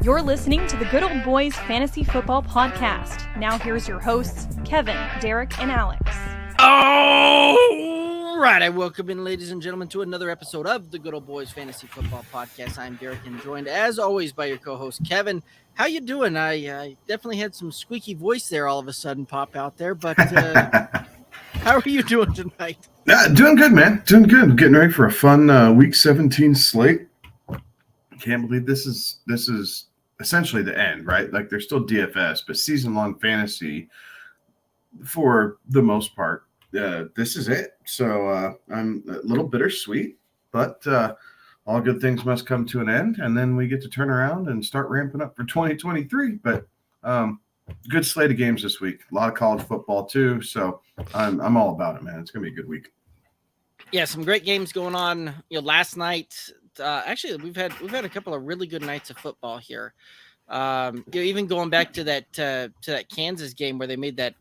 You're listening to the Good Old Boys Fantasy Football Podcast. Now here's your hosts, Kevin, Derek, and Alex. All right, I welcome in, ladies and gentlemen, to another episode of the Good Old Boys Fantasy Football Podcast. I'm Derek, and joined, as always, by your co-host, Kevin. How you doing? I definitely had some squeaky voice there all of a sudden pop out there, but how are you doing tonight? Doing good, man. Doing good. Getting ready for a fun Week 17 slate. Can't believe this is essentially the end, right? Like, there's still DFS, but season-long fantasy for the most part. This is it. So I'm a little bittersweet, but all good things must come to an end, and then we get to turn around and start ramping up for 2023. But good slate of games this week. A lot of college football too, so I'm all about it, man. It's gonna be a good week. Yeah, some great games going on. Last night, actually, we've had a couple of really good nights of football here. Even going back to that Kansas game where they made that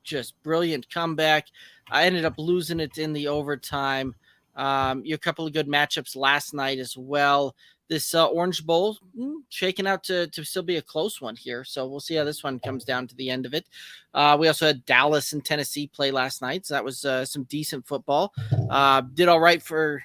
just brilliant comeback. I ended up losing it in the overtime. A couple of good matchups last night as well. This Orange Bowl shaking out to still be a close one here. So we'll see how this one comes down to the end of it. We also had Dallas and Tennessee play last night. So that was some decent football. Did all right for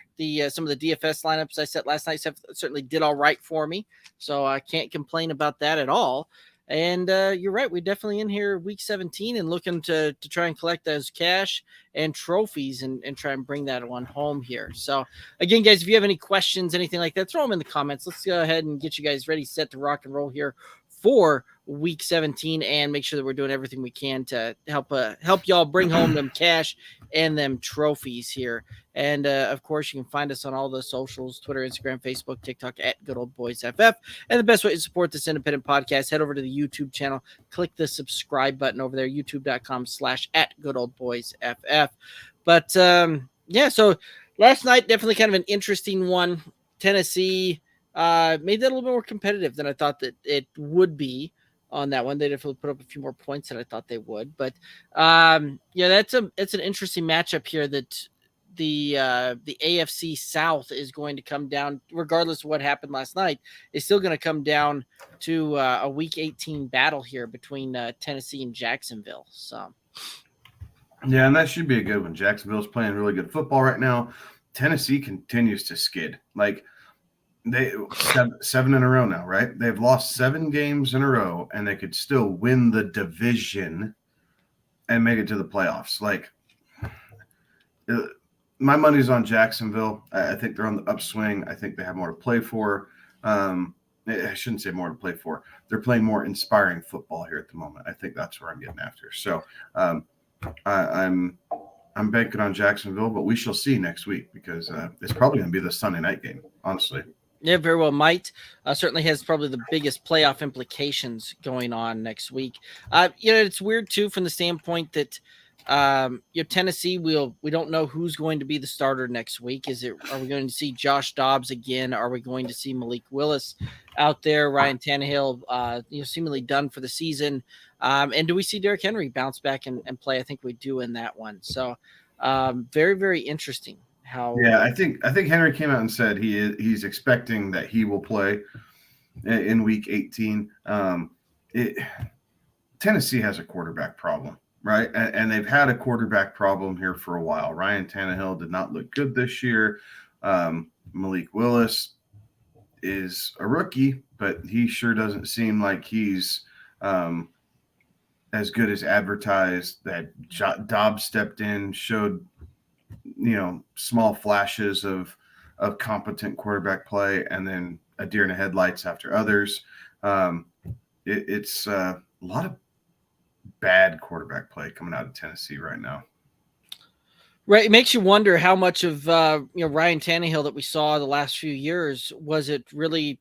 some of the DFS lineups I set last night. Certainly did all right for me. So I can't complain about that at all. And you're right. We're definitely in here week 17 and looking to try and collect those cash and trophies and try and bring that one home here. So, again, guys, if you have any questions, anything like that, throw them in the comments. Let's go ahead and get you guys ready, set to rock and roll here for week 17 and make sure that we're doing everything we can to help y'all bring home them cash and them trophies here. And of course, you can find us on all the socials: Twitter, Instagram, Facebook, TikTok at Good Old Boys FF. And the best way to support this independent podcast, head over to the YouTube channel, click the subscribe button over there, youtube.com/@GoodOldBoysFF. But so last night, definitely kind of an interesting one. Tennessee made that a little bit more competitive than I thought that it would be on that one. They definitely put up a few more points than I thought they would. But it's an interesting matchup here that the AFC South is going to come down, regardless of what happened last night, is still going to come down to a Week 18 battle here between Tennessee and Jacksonville. So, yeah, and that should be a good one. Jacksonville's playing really good football right now. Tennessee continues to skid. Like, they seven in a row now, right? They've lost 7 games in a row, and they could still win the division and make it to the playoffs. Like, my money's on Jacksonville. I think they're on the upswing. I think they have more to play for. I shouldn't say more to play for. They're playing more inspiring football here at the moment. I think that's where I'm getting after. So I'm banking on Jacksonville, but we shall see next week because it's probably going to be the Sunday night game, honestly. Yeah, very well might. Certainly has probably the biggest playoff implications going on next week. It's weird, too, from the standpoint that Tennessee, we don't know who's going to be the starter next week. Are we going to see Josh Dobbs again? Are we going to see Malik Willis out there? Ryan Tannehill, seemingly done for the season. And do we see Derrick Henry bounce back and play? I think we do in that one. So very, very interesting. I think Henry came out and said he's expecting that he will play in Week 18. Tennessee has a quarterback problem, right? And they've had a quarterback problem here for a while. Ryan Tannehill did not look good this year. Malik Willis is a rookie, but he sure doesn't seem like he's as good as advertised. That Dobbs stepped in, showed small flashes of competent quarterback play, and then a deer in the headlights after others. It's a lot of bad quarterback play coming out of Tennessee right now. Right. It makes you wonder how much of Ryan Tannehill that we saw the last few years, was it really,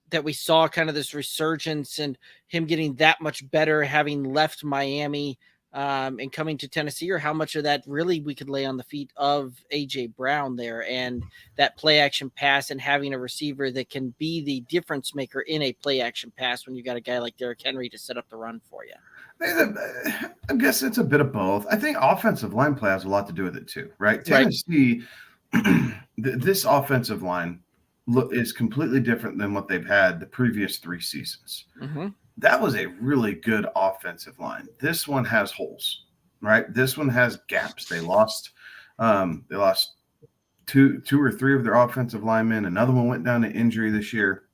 that we saw kind of this resurgence and him getting that much better having left Miami and coming to Tennessee, or how much of that really we could lay on the feet of A.J. Brown there and that play action pass and having a receiver that can be the difference maker in a play action pass when you got a guy like Derrick Henry to set up the run for you. I guess it's a bit of both. I think offensive line play has a lot to do with it too, right? Tennessee, this offensive line is completely different than what they've had the previous 3 seasons. Mm-hmm. That was a really good offensive line. This one has holes, right? This one has gaps. They lost two or three of their offensive linemen. Another one went down to injury this year.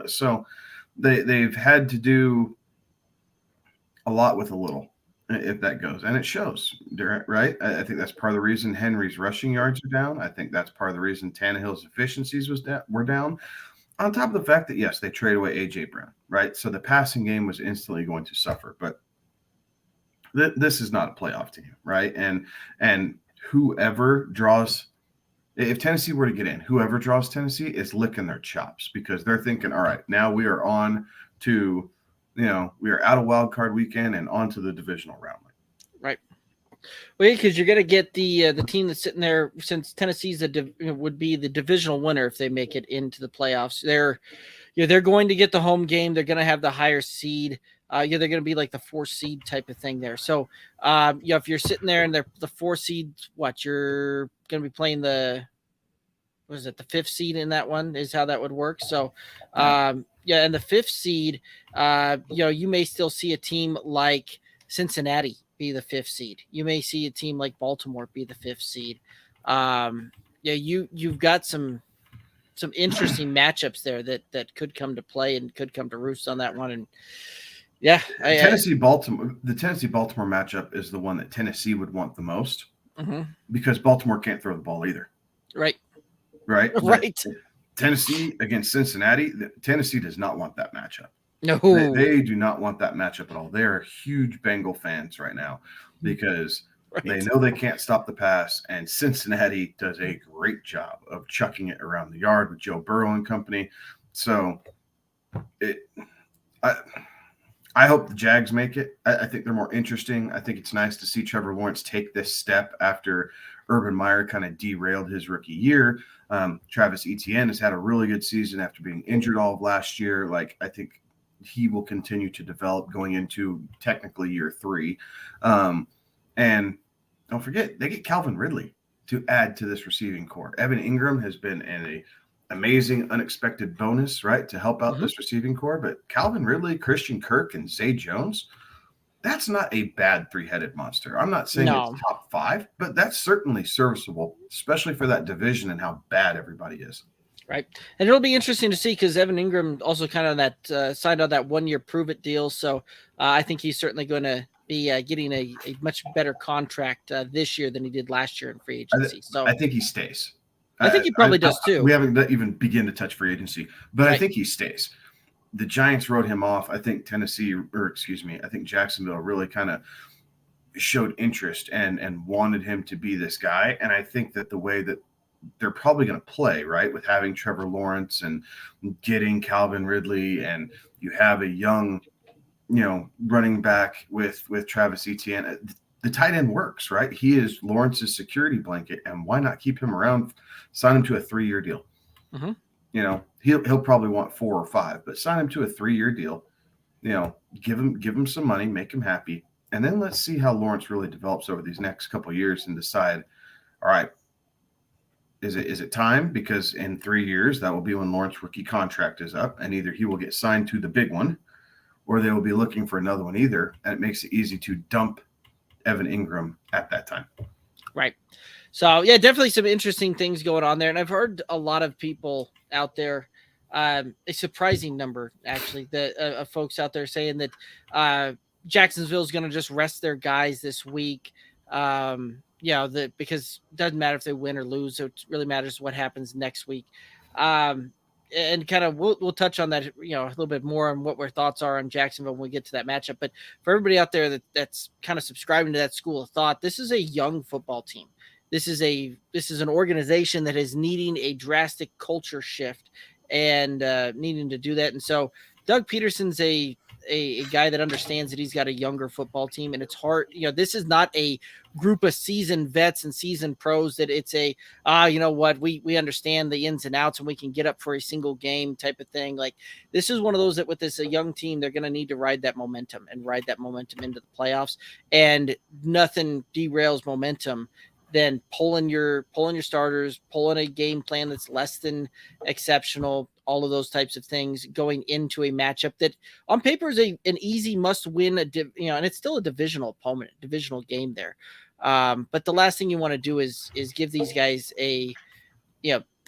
So they've had to do a lot with a little, if that goes. And it shows, right? I think that's part of the reason Henry's rushing yards are down. I think that's part of the reason Tannehill's efficiencies were down. On top of the fact that, yes, they traded away A.J. Brown, right? So the passing game was instantly going to suffer. But this is not a playoff team, right? And whoever draws – if Tennessee were to get in, whoever draws Tennessee is licking their chops because they're thinking, all right, now we are on to – we are out of wild card weekend and onto the divisional round. Right. Well, because you're going to get the team that's sitting there, since Tennessee's would be the divisional winner if they make it into the playoffs. They're going to get the home game. They're going to have the higher seed. They're going to be like the 4 seed type of thing there. So, if you're sitting there and they're the 4 seed, you're going to be playing the 5th seed in that one is how that would work. So, and the 5th seed, you may still see a team like Cincinnati be the 5th seed. You may see a team like Baltimore be the 5th seed. You've got some interesting matchups there that could come to play and could come to roost on that one. And the Tennessee Baltimore matchup is the one that Tennessee would want the most mm-hmm. because Baltimore can't throw the ball either. Right. Right. Right. Tennessee against Cincinnati. Tennessee does not want that matchup. No, they do not want that matchup at all. They are huge Bengal fans right now because they know they can't stop the pass, and Cincinnati does a great job of chucking it around the yard with Joe Burrow and company. So, I hope the Jags make it. I think they're more interesting. I think it's nice to see Trevor Lawrence take this step after Urban Meyer kind of derailed his rookie year. Travis Etienne has had a really good season after being injured all of last year. I think he will continue to develop going into technically year 3. And don't forget, they get Calvin Ridley to add to this receiving core. Evan Ingram has been an amazing, unexpected bonus, right, to help out mm-hmm. this receiving core. But Calvin Ridley, Christian Kirk, and Zay Jones, that's not a bad 3-headed monster. I'm not saying it's top 5, but that's certainly serviceable, especially for that division and how bad everybody is. Right. And it'll be interesting to see because Evan Ingram also kind of that signed on that 1-year prove-it deal. So I think he's certainly going to be getting a much better contract this year than he did last year in free agency. I think he stays. I think he probably does too. We haven't even begun to touch free agency, but I think he stays. The Giants wrote him off. I think Jacksonville really kind of showed interest and wanted him to be this guy. And I think that the way that they're probably going to play, right, with having Trevor Lawrence and getting Calvin Ridley, and you have a young, running back with Travis Etienne. The tight end works, right? He is Lawrence's security blanket, and why not keep him around? Sign him to a 3-year deal. Mm-hmm. He'll probably want 4 or 5, but sign him to a 3-year deal. Give him some money, make him happy, and then let's see how Lawrence really develops over these next couple of years and decide, all right, is it time? Because in 3 years, that will be when Lawrence's rookie contract is up, and either he will get signed to the big one, or they will be looking for another one either, and it makes it easy to dump Evan Ingram at that time. Right. So, definitely some interesting things going on there. And I've heard a lot of people out there, a surprising number, actually, of folks out there saying that Jacksonville is going to just rest their guys this week. Because it doesn't matter if they win or lose. So it really matters what happens next week. And kind of we'll touch on that, a little bit more on what our thoughts are on Jacksonville when we get to that matchup. But for everybody out there that's kind of subscribing to that school of thought, this is a young football team. This is an organization that is needing a drastic culture shift and needing to do that. And so Doug Peterson's a guy that understands that he's got a younger football team, and it's hard. This is not a group of seasoned vets and seasoned pros that it's we understand the ins and outs and we can get up for a single game type of thing. Like, this is one of those that with this a young team, they're going to need to ride that momentum into the playoffs, and nothing derails momentum then pulling your starters, pulling a game plan that's less than exceptional, all of those types of things going into a matchup that on paper is an easy must win, and it's still a divisional opponent, divisional game there. But the last thing you want to do is give these guys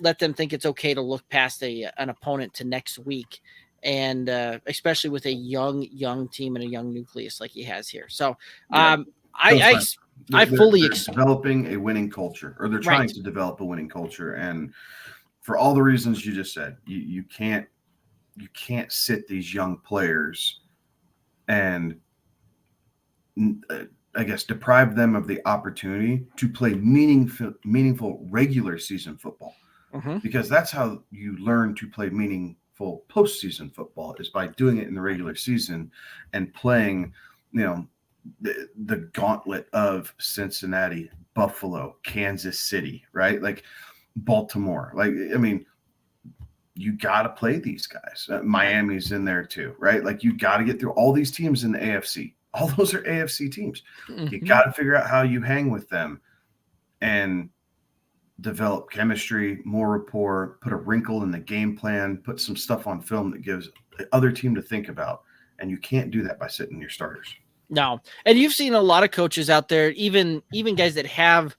let them think it's okay to look past an opponent to next week. And especially with a young team and a young nucleus like he has here. So I fully expect developing a winning culture, or they're trying to develop a winning culture. And for all the reasons you just said, you can't sit these young players and I guess deprive them of the opportunity to play meaningful regular season football, because that's how you learn to play meaningful postseason football, is by doing it in the regular season and playing, the gauntlet of Cincinnati, Buffalo, Kansas City, right? Like Baltimore. Like, I mean, you got to play these guys. Miami's in there too, right? Like, you got to get through all these teams in the AFC. All those are AFC teams. You got to figure out how you hang with them and develop chemistry, more rapport, put a wrinkle in the game plan, put some stuff on film that gives the other team to think about. And you can't do that by sitting your starters. No. And you've seen a lot of coaches out there, even guys that have,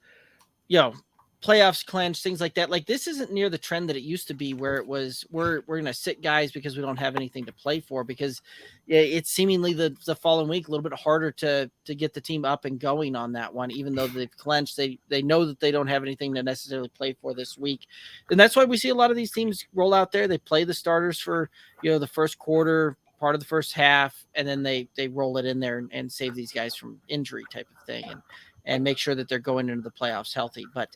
playoffs clinched, things like that. Like, this isn't near the trend that it used to be, where it was, we're going to sit guys because we don't have anything to play for, because it's seemingly the following week a little bit harder to get the team up and going on that one, even though they've clinched. They know that they don't have anything to necessarily play for this week. And that's why we see a lot of these teams roll out there. They play the starters for, the first quarter, part of the first half, and then they roll it in there and save these guys from injury type of thing, and make sure that they're going into the playoffs healthy. But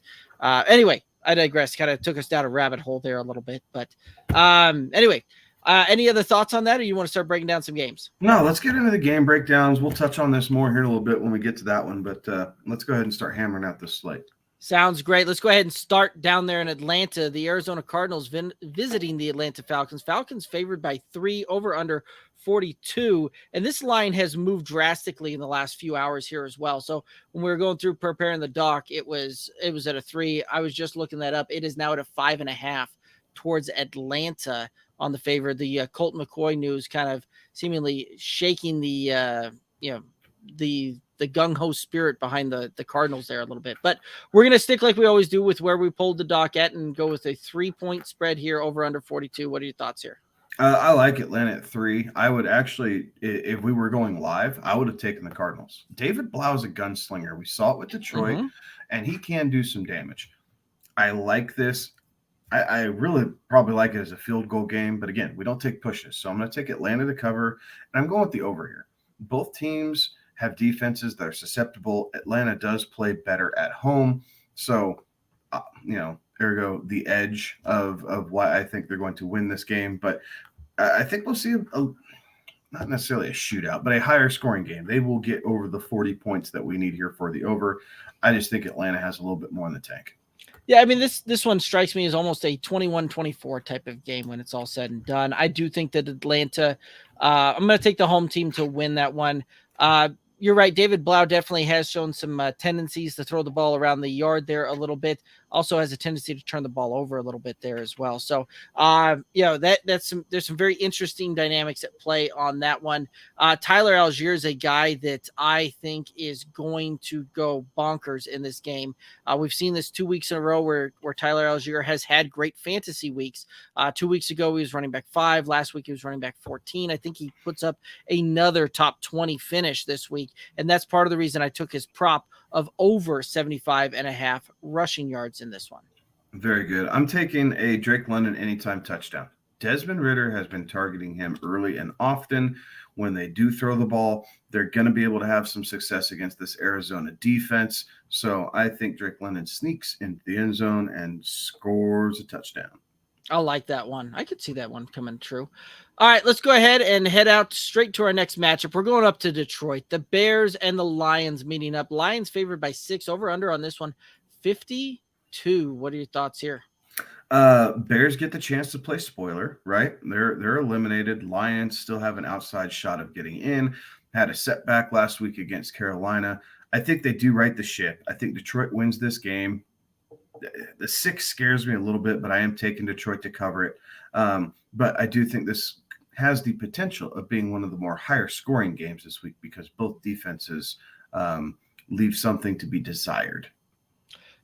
anyway, I digress. Kind of took us down a rabbit hole there a little bit. But anyway, any other thoughts on that, or you want to start breaking down some games? No, let's get into the game breakdowns. We'll touch on this more here in a little bit when we get to that one. But let's go ahead and start hammering out this slate. Sounds great. Let's go ahead and start down there in Atlanta. The Arizona Cardinals visiting the Atlanta Falcons. Falcons favored by 3, over under 42. And this line has moved drastically in the last few hours here as well. So when we were going through preparing the doc, it was at a 3. I was just looking that up. It is now at a 5.5 towards Atlanta on the favor. The Colt McCoy news kind of seemingly shaking the gung-ho spirit behind the Cardinals there a little bit. But we're going to stick like we always do with where we pulled the doc at and go with a 3-point spread here, over under 42. What are your thoughts here? I like Atlanta at 3. I would actually, if we were going live, I would have taken the Cardinals. David Blau is a gunslinger. We saw it with Detroit, and he can do some damage. I like this. I really probably like it as a field goal game, but again, we don't take pushes. So I'm going to take Atlanta to cover, and I'm going with the over here. Both teams have defenses that are susceptible. Atlanta does play better at home. So, ergo the edge of why I think they're going to win this game. But I think we'll see not necessarily a shootout, but a higher scoring game. They will get over the 40 points that we need here for the over. I just think Atlanta has a little bit more in the tank. Yeah, I mean, this one strikes me as almost a 21-24 type of game when it's all said and done. I do think that Atlanta, I'm going to take the home team to win that one. You're right. David Blau definitely has shown some tendencies to throw the ball around the yard there a little bit. Also has a tendency to turn the ball over a little bit there as well. So, there's some very interesting dynamics at play on that one. Tyler Algier is a guy that I think is going to go bonkers in this game. We've seen this 2 weeks in a row where Tyler Algier has had great fantasy weeks. 2 weeks ago, he was running back 5. Last week, he was running back 14. I think he puts up another top 20 finish this week. And that's part of the reason I took his prop of over 75.5 rushing yards in this one. Very good. I'm taking a Drake London anytime touchdown. Desmond Ridder has been targeting him early and often. When they do throw the ball, they're going to be able to have some success against this Arizona defense. So I think Drake London sneaks into the end zone and scores a touchdown. I like that one. I could see that one coming true. All right, let's go ahead and head out straight to our next matchup. We're going up to Detroit. The Bears and the Lions meeting up. Lions favored by 6, over under on this one, 52. What are your thoughts here? Bears get the chance to play spoiler, right? They're eliminated. Lions still have an outside shot of getting in. Had a setback last week against Carolina. I think they do right the ship. I think Detroit wins this game. The 6 scares me a little bit, but I am taking Detroit to cover it. But I do think this has the potential of being one of the more higher scoring games this week because both defenses leave something to be desired.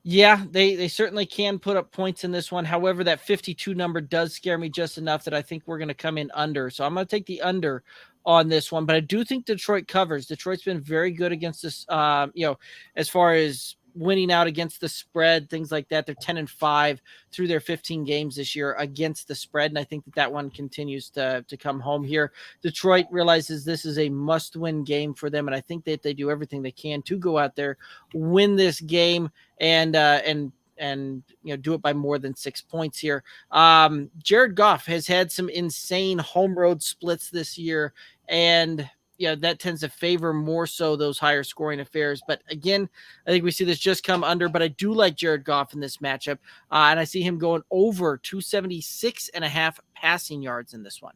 Yeah, they certainly can put up points in this one. However, that 52 number does scare me just enough that I think we're going to come in under. So I'm going to take the under on this one, but I do think Detroit covers. Detroit's been very good against this, as far as winning out against the spread, things like that. They're 10-5 through their 15 games this year against the spread. And I think that one continues to come home here. Detroit realizes this is a must-win game for them. And I think that they do everything they can to go out there, win this game, and do it by more than 6 points here. Jared Goff has had some insane home road splits this year, and that tends to favor more so those higher scoring affairs. But again, I think we see this just come under, but I do like Jared Goff in this matchup. And I see him going over 276.5 passing yards in this one.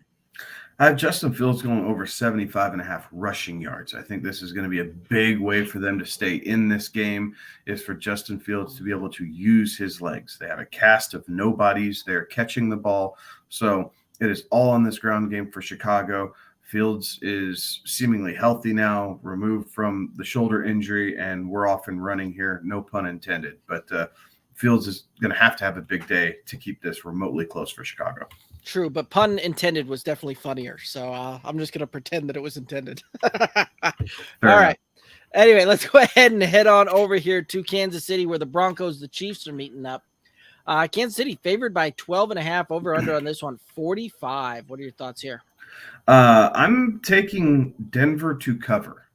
I have Justin Fields going over 75.5 rushing yards. I think this is going to be a big way for them to stay in this game, is for Justin Fields to be able to use his legs. They have a cast of nobodies. They're catching the ball. So it is all on this ground game for Chicago. Fields is seemingly healthy now, removed from the shoulder injury, and we're off and running here. No pun intended. But Fields is going to have a big day to keep this remotely close for Chicago. True, but pun intended was definitely funnier. So I'm just going to pretend that it was intended. All right. Anyway, let's go ahead and head on over here to Kansas City, where the Broncos, the Chiefs are meeting up. Kansas City favored by 12.5, over under on this one, 45. What are your thoughts here? I'm taking Denver to cover.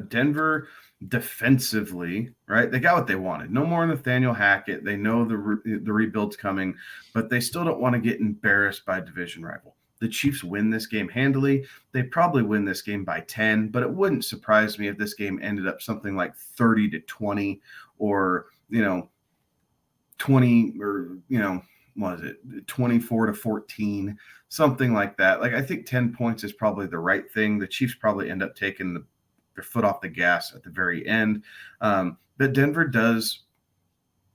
Denver defensively, right? They got what they wanted. No more Nathaniel Hackett. They know the rebuild's coming, but they still don't want to get embarrassed by a division rival. The Chiefs win this game handily. They probably win this game by 10, but it wouldn't surprise me if this game ended up something like 30-20 or, 20 or, what is it, 24-14, something like that. Like, I think 10 points is probably the right thing. The Chiefs probably end up taking their foot off the gas at the very end. But Denver does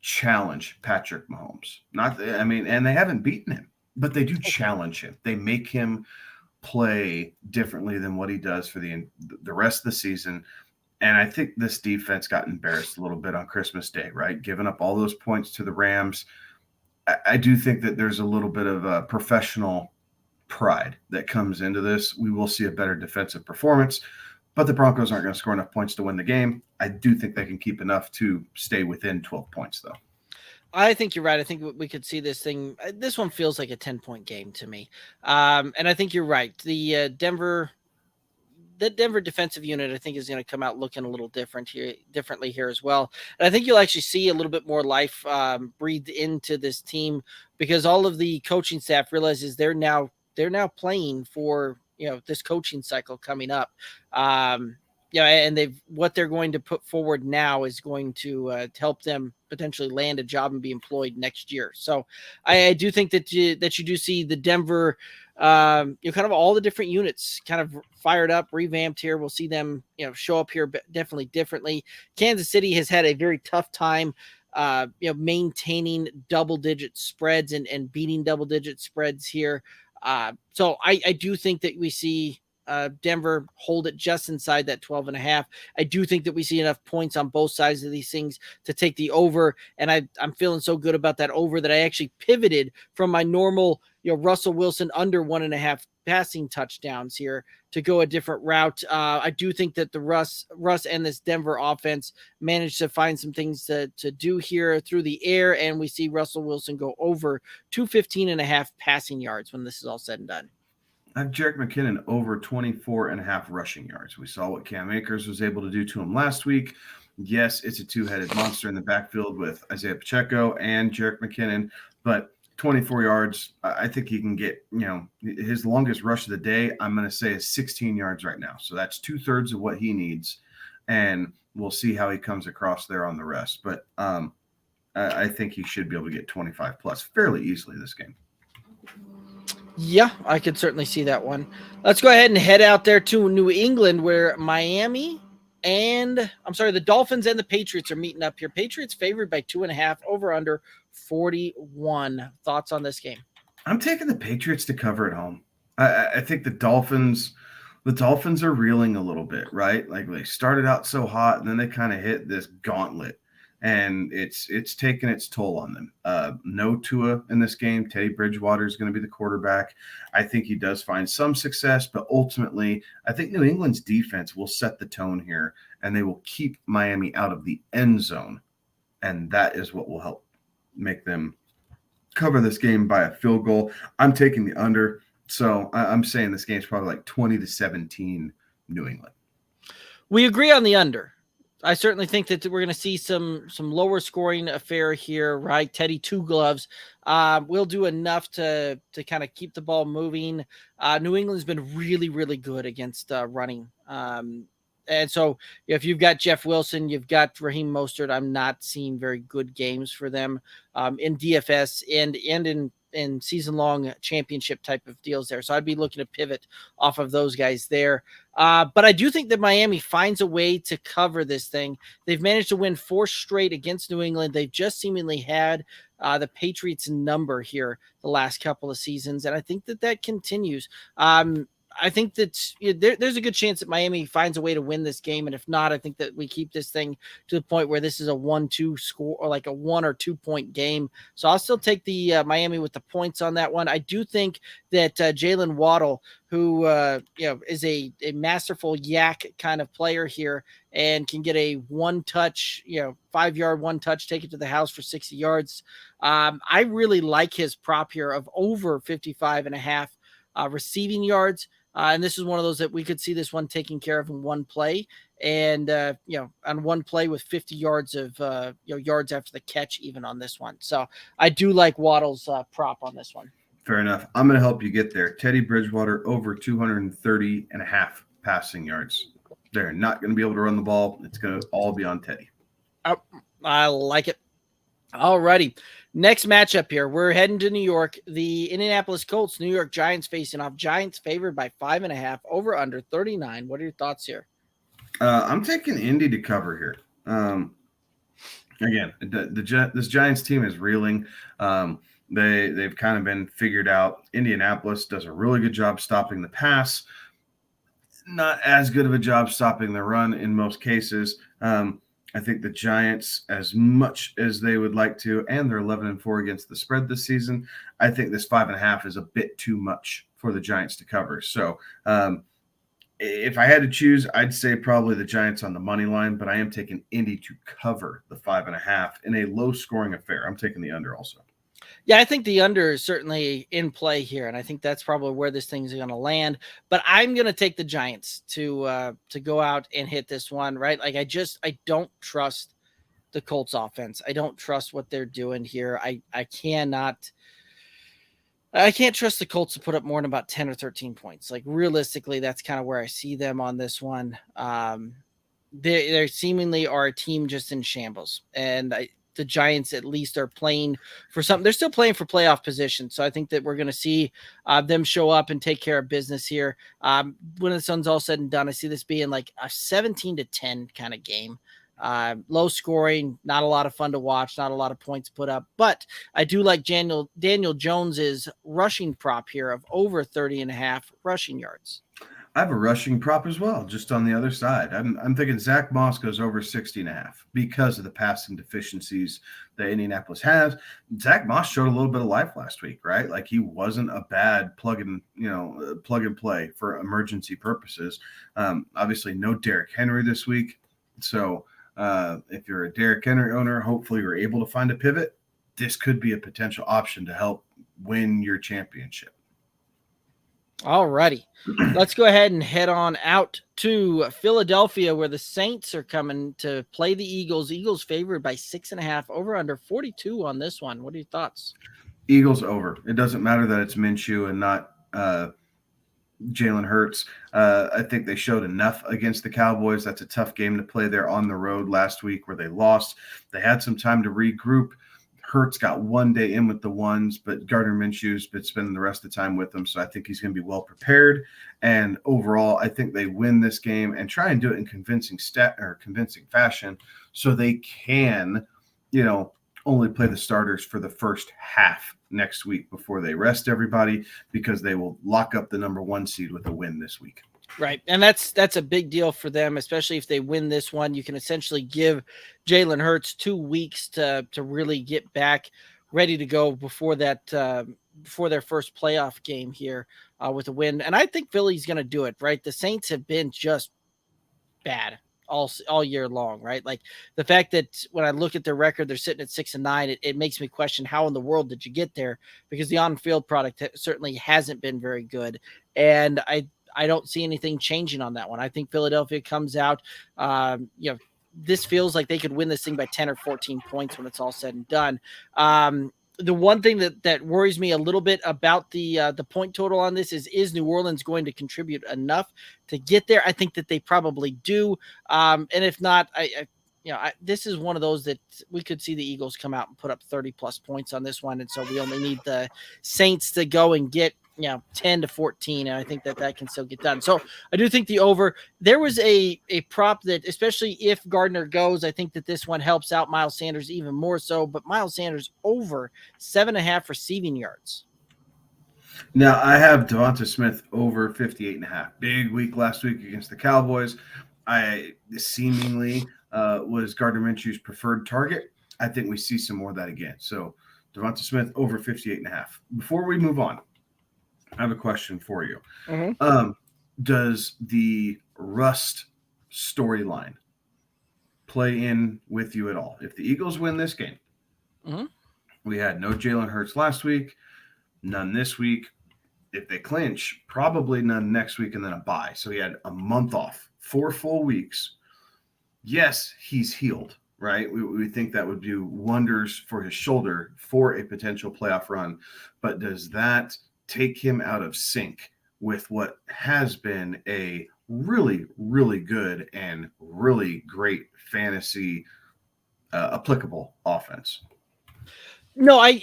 challenge Patrick Mahomes. And they haven't beaten him, but they do challenge him. They make him play differently than what he does for the rest of the season. And I think this defense got embarrassed a little bit on Christmas Day, right? Giving up all those points to the Rams. I do think that there's a little bit of a professional pride that comes into this. We will see a better defensive performance, but the Broncos aren't going to score enough points to win the game. I do think they can keep enough to stay within 12 points, though. I think you're right. I think we could see this thing. This one feels like a 10-point game to me. And I think you're right. The Denver defensive unit, I think, is going to come out looking a little differently here as well. And I think you'll actually see a little bit more life breathed into this team, because all of the coaching staff realizes they're now playing for, this coaching cycle coming up. And what they're going to put forward now is going to help them potentially land a job and be employed next year. So I do think that you do see the Denver, kind of all the different units kind of fired up, revamped here. We'll see them, show up here definitely differently. Kansas City has had a very tough time, maintaining double-digit spreads and beating double-digit spreads here. So I do think that we see Denver hold it just inside that 12.5. I do think that we see enough points on both sides of these things to take the over. And I'm feeling so good about that over that I actually pivoted from my normal, Russell Wilson under 1.5 passing touchdowns here to go a different route. I do think that the Russ and this Denver offense managed to find some things to do here through the air. And we see Russell Wilson go over 215.5 passing yards when this is all said and done. I have Jerick McKinnon over 24.5 rushing yards. We saw what Cam Akers was able to do to him last week. Yes, it's a two-headed monster in the backfield with Isaiah Pacheco and Jerick McKinnon, but 24 yards, I think he can get, his longest rush of the day, I'm going to say, is 16 yards right now. So that's 2/3 of what he needs, and we'll see how he comes across there on the rest. But I think he should be able to get 25 plus fairly easily this game. Yeah, I could certainly see that one. Let's go ahead and head out there to New England, where Miami the Dolphins and the Patriots are meeting up here. Patriots favored by 2.5, over under 41. Thoughts on this game? I'm taking the Patriots to cover at home. I think the Dolphins are reeling a little bit, right? Like they started out so hot, and then they kind of hit this gauntlet, and it's taken its toll on them. No Tua in this game. Teddy Bridgewater is going to be the quarterback. I think he does find some success, but ultimately, I think New England's defense will set the tone here, and they will keep Miami out of the end zone, and that is what will help make them cover this game by a field goal. I'm taking the under, so I'm saying this game is probably like 20-17 New England. We agree on the under. I certainly think that we're going to see some lower scoring affair here, right? Teddy, 2 gloves. Will do enough to kind of keep the ball moving. New England's been really, really good against running. And so if you've got Jeff Wilson, you've got Raheem Mostert, I'm not seeing very good games for them in DFS and in season-long championship type of deals there. So I'd be looking to pivot off of those guys there. But I do think that Miami finds a way to cover this thing. They've managed to win 4 straight against New England. They've just seemingly had the Patriots number here the last couple of seasons, and I think that continues. I think that there's a good chance that Miami finds a way to win this game. And if not, I think that we keep this thing to the point where this is a 1-2 score or like a 1 or 2 point game. So I'll still take the Miami with the points on that one. I do think that Jalen Waddle, who is a masterful yak kind of player here and can get a 1-touch, 5-yard 1-touch, take it to the house for 60 yards. I really like his prop here of over 55.5 receiving yards. And this is one of those that we could see this one taken care of in one play and, on one play with 50 yards of, yards after the catch, even on this one. So I do like Waddle's prop on this one. Fair enough. I'm going to help you get there. Teddy Bridgewater over 230.5 passing yards. They're not going to be able to run the ball. It's going to all be on Teddy. Oh, I like it. All righty. Next matchup here. We're heading to New York. The Indianapolis Colts, New York Giants facing off. Giants favored by 5.5, over under 39. What are your thoughts here? I'm taking Indy to cover here. Again, this Giants team is reeling. They've kind of been figured out. Indianapolis does a really good job stopping the pass. Not as good of a job stopping the run in most cases. I think the Giants, as much as they would like to, and they're 11-4 against the spread this season, I think this 5.5 is a bit too much for the Giants to cover. So if I had to choose, I'd say probably the Giants on the money line, but I am taking Indy to cover the 5.5 in a low-scoring affair. I'm taking the under also. Yeah, I think the under is certainly in play here, and I think that's probably where this thing's going to land. But I'm going to take the Giants to go out and hit this one, right? Like I don't trust the Colts offense. I don't trust what they're doing here. I can't trust the Colts to put up more than about 10 or 13 points. Like realistically, that's kind of where I see them on this one. They seemingly are a team just in shambles, and the Giants at least are playing for something. They're still playing for playoff position. So I think that we're going to see them show up and take care of business here. When the sun's all said and done, I see this being like a 17-10 kind of game. Low scoring, not a lot of fun to watch, not a lot of points put up, but I do like Daniel Jones's rushing prop here of over 30.5 rushing yards. I have a rushing prop as well, just on the other side. I'm thinking Zach Moss goes over 60.5 because of the passing deficiencies that Indianapolis has. Zach Moss showed a little bit of life last week, right? Like he wasn't a bad plug and play for emergency purposes. Obviously, no Derrick Henry this week. So if you're a Derrick Henry owner, hopefully you're able to find a pivot. This could be a potential option to help win your championship. All righty. Let's go ahead and head on out to Philadelphia, where the Saints are coming to play the Eagles. Eagles favored by 6.5, over under 42 on this one. What are your thoughts? Eagles over. It doesn't matter that it's Minshew and not Jalen Hurts. I think they showed enough against the Cowboys. That's a tough game to play there on the road last week where they lost. They had some time to regroup. Hurts got 1 day in with the ones, but Gardner Minshew's been spending the rest of the time with them, so I think he's going to be well prepared. And overall, I think they win this game and try and do it in convincing fashion, so they can, only play the starters for the first half next week before they rest everybody, because they will lock up the number 1 seed with a win this week. Right. And that's a big deal for them, especially if they win this one. You can essentially give Jalen Hurts 2 weeks to really get back ready to go before that, before their first playoff game here with a win. And I think Philly's going to do it, right? The Saints have been just bad all year long, right? Like the fact that when I look at their record, they're sitting at 6-9. It makes me question, how in the world did you get there? Because the on-field product certainly hasn't been very good. And I don't see anything changing on that one. I think Philadelphia comes out, this feels like they could win this thing by 10 or 14 points when it's all said and done. The one thing that worries me a little bit about the point total on this is New Orleans going to contribute enough to get there? I think that they probably do. And if not, this is one of those that we could see the Eagles come out and put up 30 plus points on this one. And so we only need the Saints to go and get, 10 to 14. And I think that can still get done. So I do think the over. There was a prop that, especially if Gardner goes, I think that this one helps out Miles Sanders even more so. But Miles Sanders over 7.5 receiving yards. Now I have Devonta Smith over 58.5. Big week last week against the Cowboys. I seemingly was Gardner Minshew's preferred target. I think we see some more of that again. So Devonta Smith over 58.5. Before we move on, I have a question for you. Mm-hmm. Does the Rust storyline play in with you at all? If the Eagles win this game, mm-hmm. We had no Jalen Hurts last week, none this week. If they clinch, probably none next week and then a bye. So he had a month off, 4 full weeks. Yes, he's healed, right? We think that would do wonders for his shoulder for a potential playoff run. But does that take him out of sync with what has been a really, really good and really great fantasy applicable offense? No, I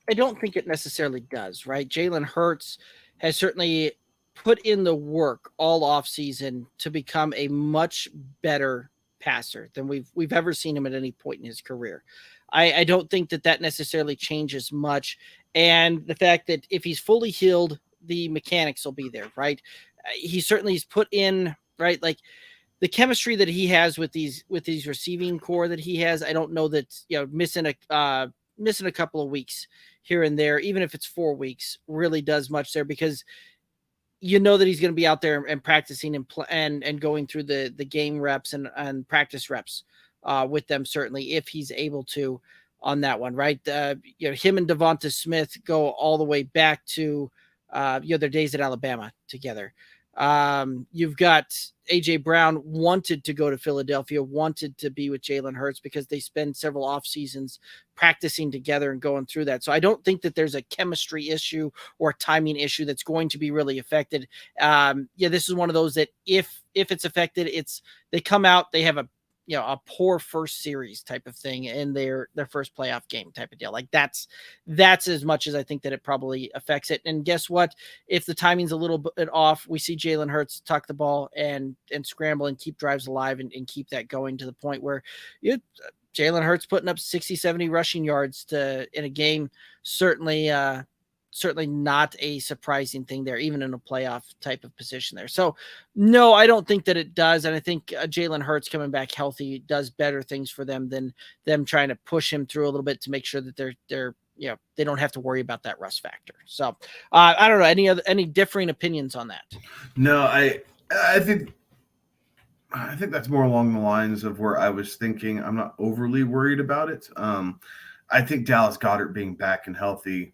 don't think it necessarily does, right? Jalen Hurts has certainly put in the work all offseason to become a much better passer than we've ever seen him at any point in his career. I don't think that necessarily changes much. And the fact that if he's fully healed, the mechanics will be there, right? He certainly has put in, right, like the chemistry that he has with these receiving core that he has. I don't know that, missing a couple of weeks here and there, even if it's 4 weeks, really does much there, because that he's going to be out there and practicing and going through the game reps and practice reps with them, certainly, if he's able to on that one, right? Him and Devonta Smith go all the way back to their days at Alabama together. You've got AJ Brown wanted to go to Philadelphia, wanted to be with Jalen Hurts because they spend several off seasons practicing together and going through that. So I don't think that there's a chemistry issue or a timing issue that's going to be really affected. This is one of those that if it's affected, they come out, they have a poor first series type of thing in their first playoff game type of deal. Like that's as much as I think that it probably affects it. And guess what? If the timing's a little bit off, we see Jalen Hurts tuck the ball and scramble and keep drives alive and keep that going to the point where Jalen Hurts putting up 60, 70 rushing yards in a game, certainly not a surprising thing there, even in a playoff type of position there. So no, I don't think that it does. And I think Jalen Hurts coming back healthy does better things for them than them trying to push him through a little bit to make sure that they're they don't have to worry about that rust factor. So I don't know, any differing opinions on that? No, I think that's more along the lines of where I was thinking. I'm not overly worried about it. I think Dallas Goedert being back and healthy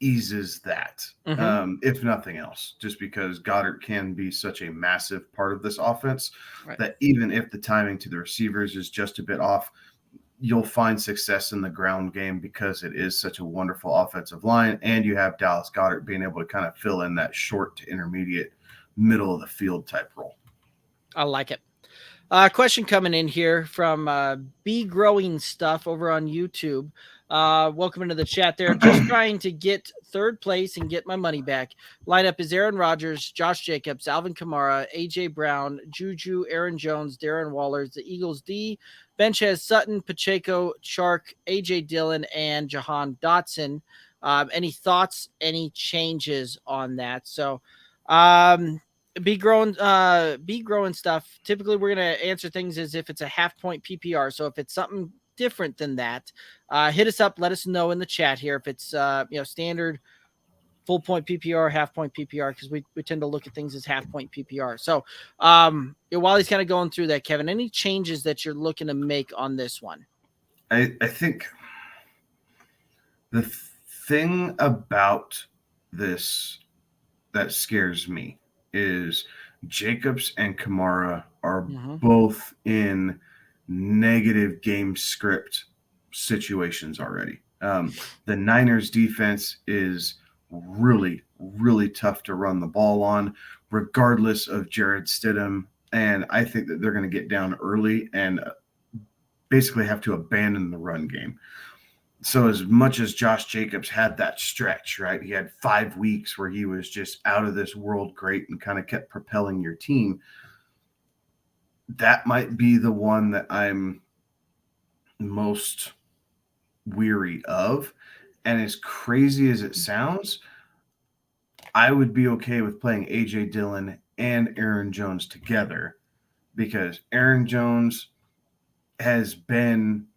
eases that, if nothing else, just because Goddard can be such a massive part of this offense, right, that even if the timing to the receivers is just a bit off, you'll find success in the ground game because it is such a wonderful offensive line, and you have Dallas Goedert being able to kind of fill in that short to intermediate middle of the field type role. I like it. Question coming in here from B Growing Stuff over on YouTube. Welcome into the chat there. Just trying to get third place and get my money back. Lineup is Aaron Rodgers, Josh Jacobs, Alvin Kamara, A.J. Brown, Juju, Aaron Jones, Darren Waller. The Eagles D. Bench has Sutton, Pacheco, Chark, A.J. Dillon, and Jahan Dotson. Any thoughts, any changes on that? So, be growing stuff. Typically, we're going to answer things as if it's a half-point PPR. So if it's something different than that, hit us up. Let us know in the chat here if it's standard full point PPR, half point PPR, because we tend to look at things as half point PPR. So while he's kind of going through that, Kevin, any changes that you're looking to make on this one? I think the thing about this that scares me is Jacobs and Kamara are both in negative game script situations already. The Niners defense is really, really tough to run the ball on, regardless of Jared Stidham. And I think that they're going to get down early and basically have to abandon the run game. So as much as Josh Jacobs had that stretch, right? He had 5 weeks where he was just out of this world great and kind of kept propelling your team. That might be the one that I'm most weary of. And as crazy as it sounds, I would be okay with playing A.J. Dillon and Aaron Jones together, because Aaron Jones has been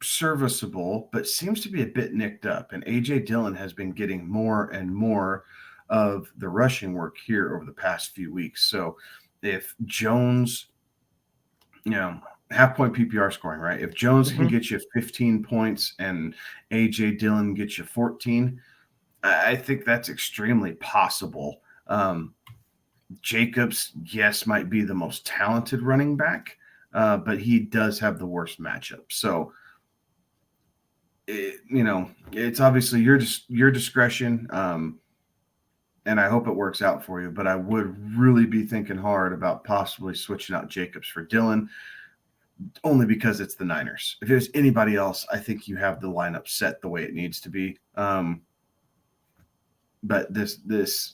serviceable, but seems to be a bit nicked up. And A.J. Dillon has been getting more and more of the rushing work here over the past few weeks. So if Jones, half point PPR scoring, right? If Jones can get you 15 points and A.J. Dillon gets you 14, I think that's extremely possible. Jacobs, yes, might be the most talented running back, but he does have the worst matchup. So, it's obviously your discretion, and I hope it works out for you. But I would really be thinking hard about possibly switching out Jacobs for Dillon, only because it's the Niners. If it was anybody else, I think you have the lineup set the way it needs to be. But this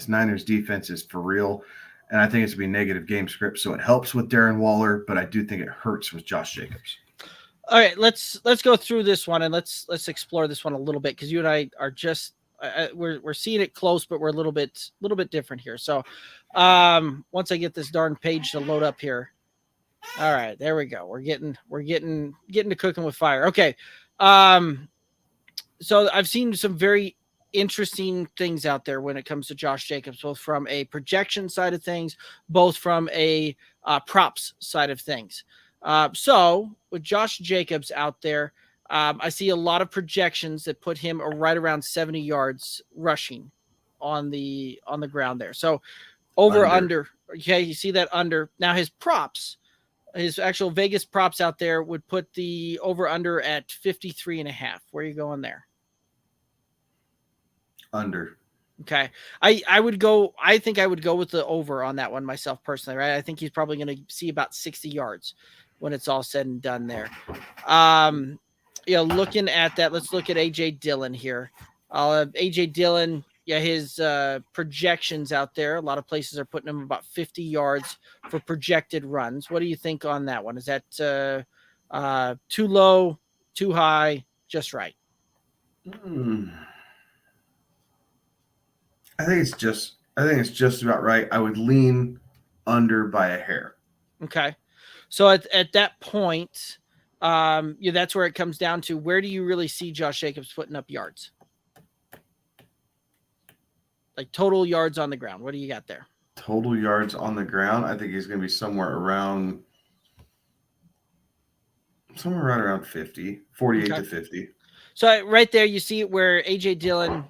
Niners defense is for real, and I think it's going to be negative game script. So it helps with Darren Waller, but I do think it hurts with Josh Jacobs. All right, let's go through this one and let's explore this one a little bit, because you and I are just we're seeing it close, but we're a little bit different here. So once I get this darn page to load up here. All right, there we go. We're getting to cooking with fire. Okay. So I've seen some very interesting things out there when it comes to Josh Jacobs, both from a projection side of things, both from a props side of things. So with Josh Jacobs out there, I see a lot of projections that put him right around 70 yards rushing on the ground there. So under. Okay, you see that under. Now his props, his actual Vegas props out there would put the over under at 53.5. Where are you going there? Under. Okay. I think I would go with the over on that one myself personally, right? I think he's probably going to see about 60 yards when it's all said and done there. Looking at that, let's look at A.J. Dillon here. A.J. Dillon, his projections out there, a lot of places are putting him about 50 yards for projected runs. What do you think on that one? Is that too low, too high, just right? I think it's just about right. I would lean under by a hair. Okay. So at that point, that's where it comes down to, where do you really see Josh Jacobs putting up yards? Like total yards on the ground. What do you got there? Total yards on the ground, I think he's going to be somewhere right around 50, 48 to 50. So right there, you see where A.J. Dillon,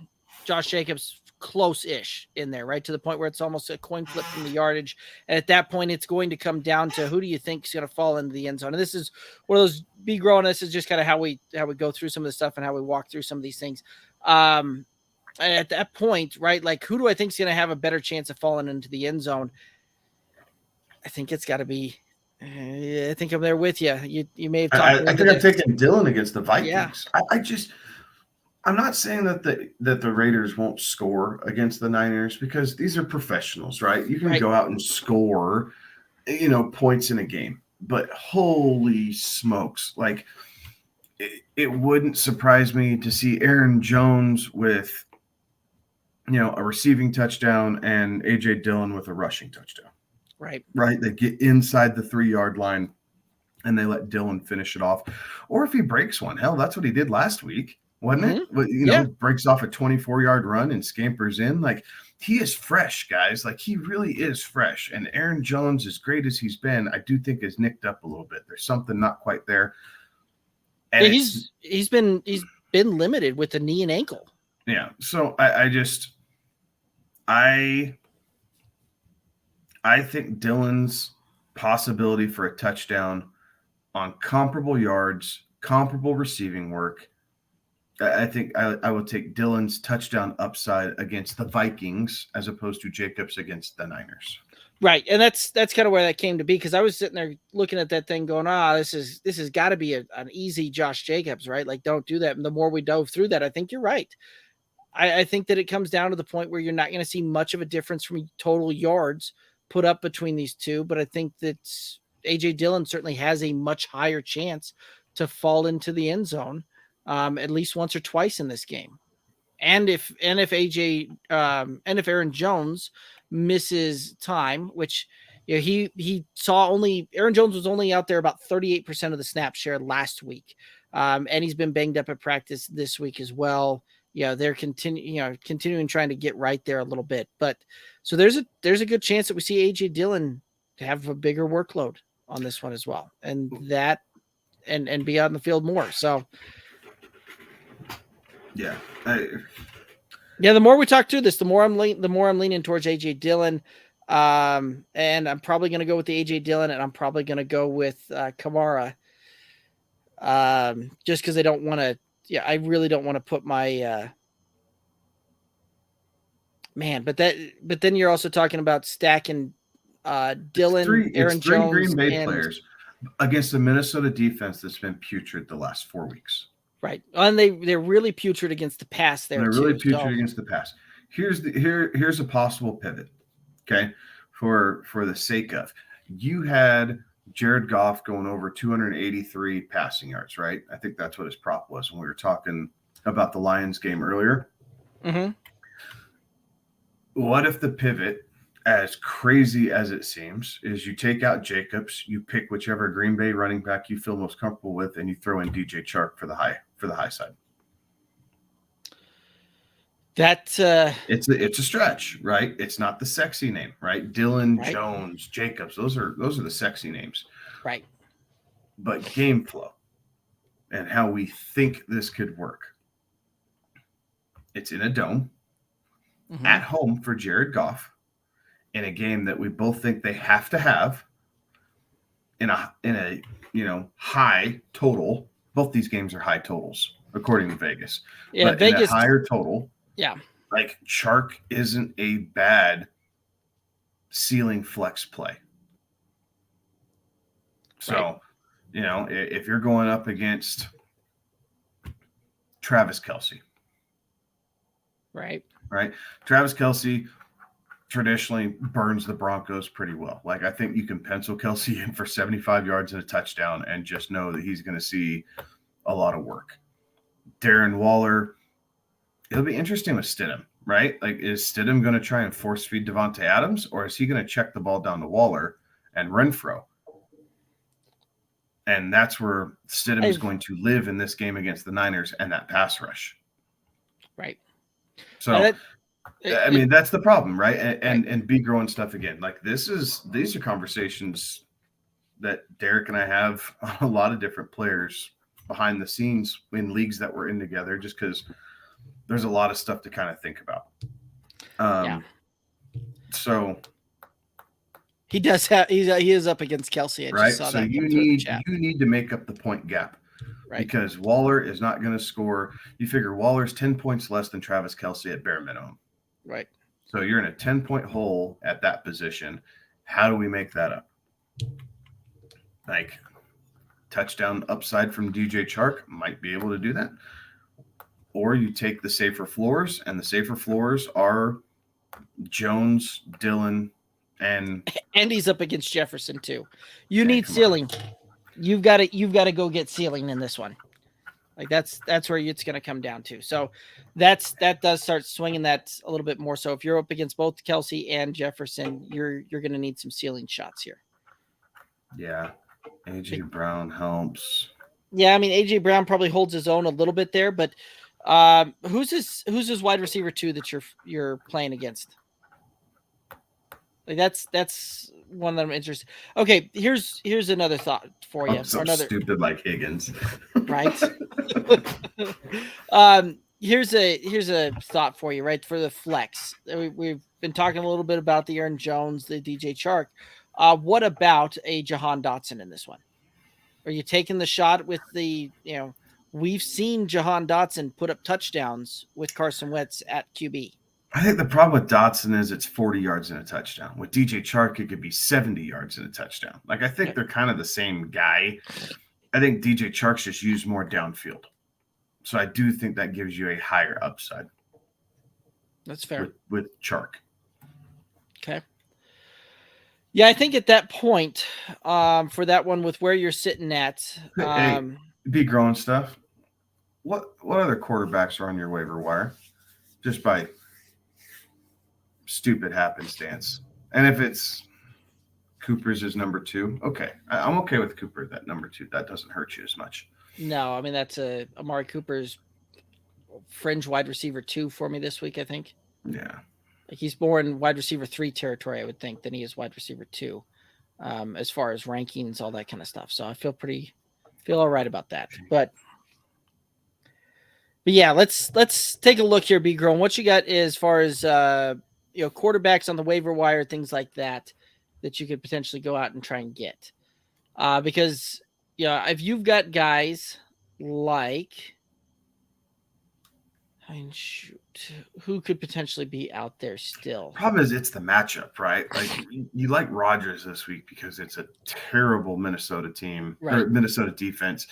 Josh Jacobs, close-ish in there, right? To the point where it's almost a coin flip from the yardage. And at that point, it's going to come down to who do you think is going to fall into the end zone. And this is one of those be growing. This is just kind of how we go through some of the stuff and how we walk through some of these things. At that point, right? Like, who do I think is going to have a better chance of falling into the end zone? I think it's got to be I think I'm there with you. You may have talked. I think I'm taking Dillon against the Vikings. Yeah. I'm not saying that the Raiders won't score against the Niners because these are professionals, right? You can go out and score, points in a game, but holy smokes, like it wouldn't surprise me to see Aaron Jones with, a receiving touchdown and A.J. Dillon with a rushing touchdown. Right. They get inside the 3-yard line and they let Dillon finish it off. Or if he breaks one, hell, that's what he did last week, wasn't it? Breaks off a 24-yard run and scampers in. Like, he is fresh, guys. Like, he really is fresh. And Aaron Jones, as great as he's been, I do think is nicked up a little bit. There's something not quite there. And he's been limited with the knee and ankle. Yeah. So I think Dillon's possibility for a touchdown on comparable yards, comparable receiving work. I think I would take Dillon's touchdown upside against the Vikings as opposed to Jacobs against the Niners. Right. And that's kind of where that came to be, because I was sitting there looking at that thing going, this has got to be an easy Josh Jacobs, right? Like, don't do that. And the more we dove through that, I think you're right. I think that it comes down to the point where you're not going to see much of a difference from total yards put up between these two. But I think that A.J. Dillon certainly has a much higher chance to fall into the end zone at least once or twice in this game. And if Aaron Jones misses time, which he saw Aaron Jones was only out there about 38% of the snaps shared last week. And he's been banged up at practice this week as well. They're continuing trying to get right there a little bit. But so there's a good chance that we see A.J. Dillon to have a bigger workload on this one as well. And that and be on the field more. So yeah. The more we talk through this, the more I'm leaning towards A.J. Dillon. And I'm probably going to go with the A.J. Dillon, and I'm probably going to go with Kamara. Just because I don't want to. Yeah, I really don't want to put my But then you're also talking about stacking Dillon, Aaron Jones, Green Bay players against the Minnesota defense that's been putrid the last 4 weeks. Right, and they're really putrid against the pass. They're really putrid against the pass. Here's a possible pivot. Okay, for the sake of, you had Jared Goff going over 283 passing yards, right? I think that's what his prop was when we were talking about the Lions game earlier. Mm-hmm. What if the pivot, as crazy as it seems, is you take out Jacobs, you pick whichever Green Bay running back you feel most comfortable with, and you throw in DJ Chark for the high side? It's a stretch, right? It's not the sexy name, right? Dillon, right. Jones, Jacobs, those are the sexy names, right? But game flow and how we think this could work. It's in a dome, at home for Jared Goff, in a game that we both think they have to have, in a high total. Both these games are high totals according to Vegas. Yeah, but Vegas in a higher total. Yeah. Like, Chark isn't a bad ceiling flex play. So, right. If you're going up against Travis Kelce. Right. Travis Kelce traditionally burns the Broncos pretty well. Like, I think you can pencil Kelce in for 75 yards and a touchdown and just know that he's going to see a lot of work. Darren Waller, it'll be interesting with Stidham, right? Like, is Stidham going to try and force feed Devontae Adams, or is he going to check the ball down to Waller and Renfro? And that's where Stidham is going to live in this game against the Niners and that pass rush. Right. So, that's the problem, right? And be growing stuff again. Like, these are conversations that Derek and I have on a lot of different players behind the scenes in leagues that we're in together, just because there's a lot of stuff to kind of think about. So he does have he is up against Kelce. I just saw so that you need to make up the point gap, right? Because Waller is not going to score. You figure Waller's 10 points less than Travis Kelce at bare minimum, right? So you're in a 10-point hole at that position. How do we make that up? Like touchdown upside from DJ Chark might be able to do that. Or you take the safer floors, and the safer floors are Jones, Dillon, and he's up against Jefferson too. You need ceiling. You've got to go get ceiling in this one. Like that's where it's going to come down to. So that does start swinging that a little bit more. So if you're up against both Kelsey and Jefferson, you're going to need some ceiling shots here. Yeah, AJ Brown helps. Yeah, I mean AJ Brown probably holds his own a little bit there, but who's his wide receiver 2 that you're playing against? Like that's one that I'm interested. Okay, here's another thought for you. Another stupid like Higgins, right? Here's a thought for you, right? For the flex, we've been talking a little bit about the Aaron Jones, the DJ Chark. What about a Jahan Dotson in this one? Are you taking the shot with the we've seen Jahan Dotson put up touchdowns with Carson Wentz at QB. I think the problem with Dotson is it's 40 yards and a touchdown. With DJ Chark, it could be 70 yards and a touchdown. Like, I think they're kind of the same guy. I think DJ Chark's just used more downfield. So I do think that gives you a higher upside. That's fair. With Chark. Okay. Yeah, I think at that point, for that one with where you're sitting at. Be growing stuff. What other quarterbacks are on your waiver wire? Just by stupid happenstance. And if it's Cooper's is number 2, okay. I'm okay with Cooper, that number 2. That doesn't hurt you as much. No, I mean, that's Amari Cooper's fringe wide receiver 2 for me this week, I think. Yeah. Like he's more in wide receiver 3 territory, I would think, than he is wide receiver 2, as far as rankings, all that kind of stuff. So I feel all right about that. But yeah, let's take a look here, B. Grown. What you got as far as quarterbacks on the waiver wire, things like that you could potentially go out and try and get. Because if you've got guys like, who could potentially be out there still? Problem is it's the matchup, right? Like you like Rodgers this week because it's a terrible Minnesota team, right? Or Minnesota defense.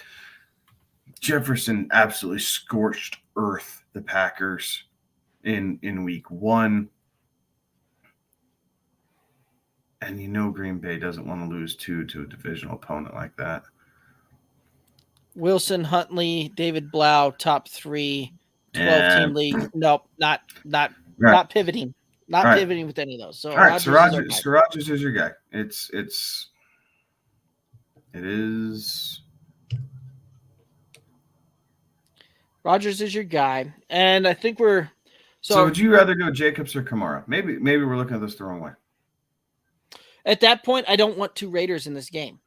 Jefferson absolutely scorched earth the Packers in week 1. And Green Bay doesn't want to lose 2 to a divisional opponent like that. Wilson, Huntley, David Blau, top 3, 12-team league. Nope, not pivoting. Not pivoting with any of those. So, all right, Rodgers is your guy. It is. Rodgers is your guy, and I think we're. So would you rather go Jacobs or Kamara? Maybe we're looking at this the wrong way. At that point, I don't want 2 Raiders in this game.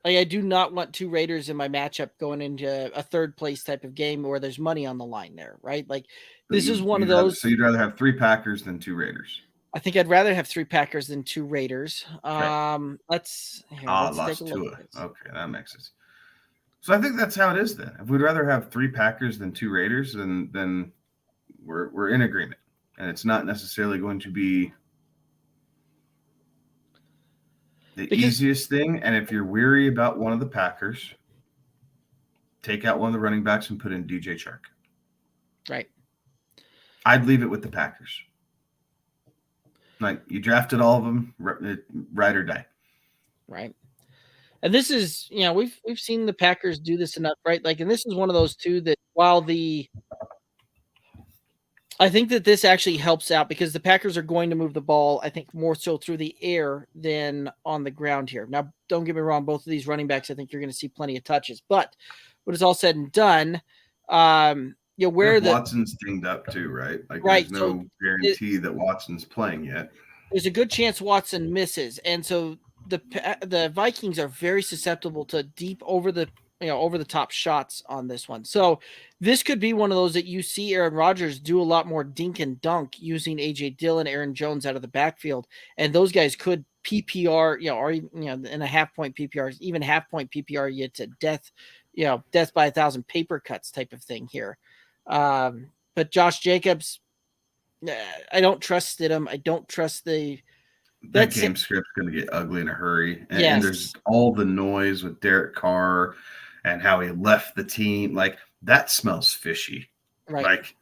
Like, I do not want 2 Raiders in my matchup going into a third place type of game where there's money on the line there, right? Like, this is one of those. So you'd rather have 3 Packers than 2 Raiders? I think I'd rather have 3 Packers than 2 Raiders. Let's take a look at this. Okay, that makes sense. So I think that's how it is then. If we'd rather have 3 Packers than 2 Raiders, then we're in agreement. And it's not necessarily going to be the easiest thing. And if you're weary about one of the Packers, take out one of the running backs and put in DJ Chark. Right. I'd leave it with the Packers. Like, you drafted all of them, ride or die. Right. And this is, we've seen the Packers do this enough, right? Like, and this is one of those 2 that I think that this actually helps out because the Packers are going to move the ball, I think, more so through the air than on the ground here. Now, don't get me wrong, both of these running backs, I think you're going to see plenty of touches. But when it's all said and done, Watson's dinged up too, right? Like, right, there's no guarantee that Watson's playing yet. There's a good chance Watson misses, and so the Vikings are very susceptible to deep over the top shots on this one. So this could be one of those that you see Aaron Rodgers do a lot more dink and dunk using AJ Dillon, Aaron Jones out of the backfield. And those guys could PPR, or in a half-point PPR, even half-point PPR, you get to death by 1,000 paper cuts type of thing here. But Josh Jacobs, I don't trust Stidham. I don't trust the That game script's going to get ugly in a hurry. And there's all the noise with Derek Carr and how he left the team. Like, that smells fishy. Right. Like,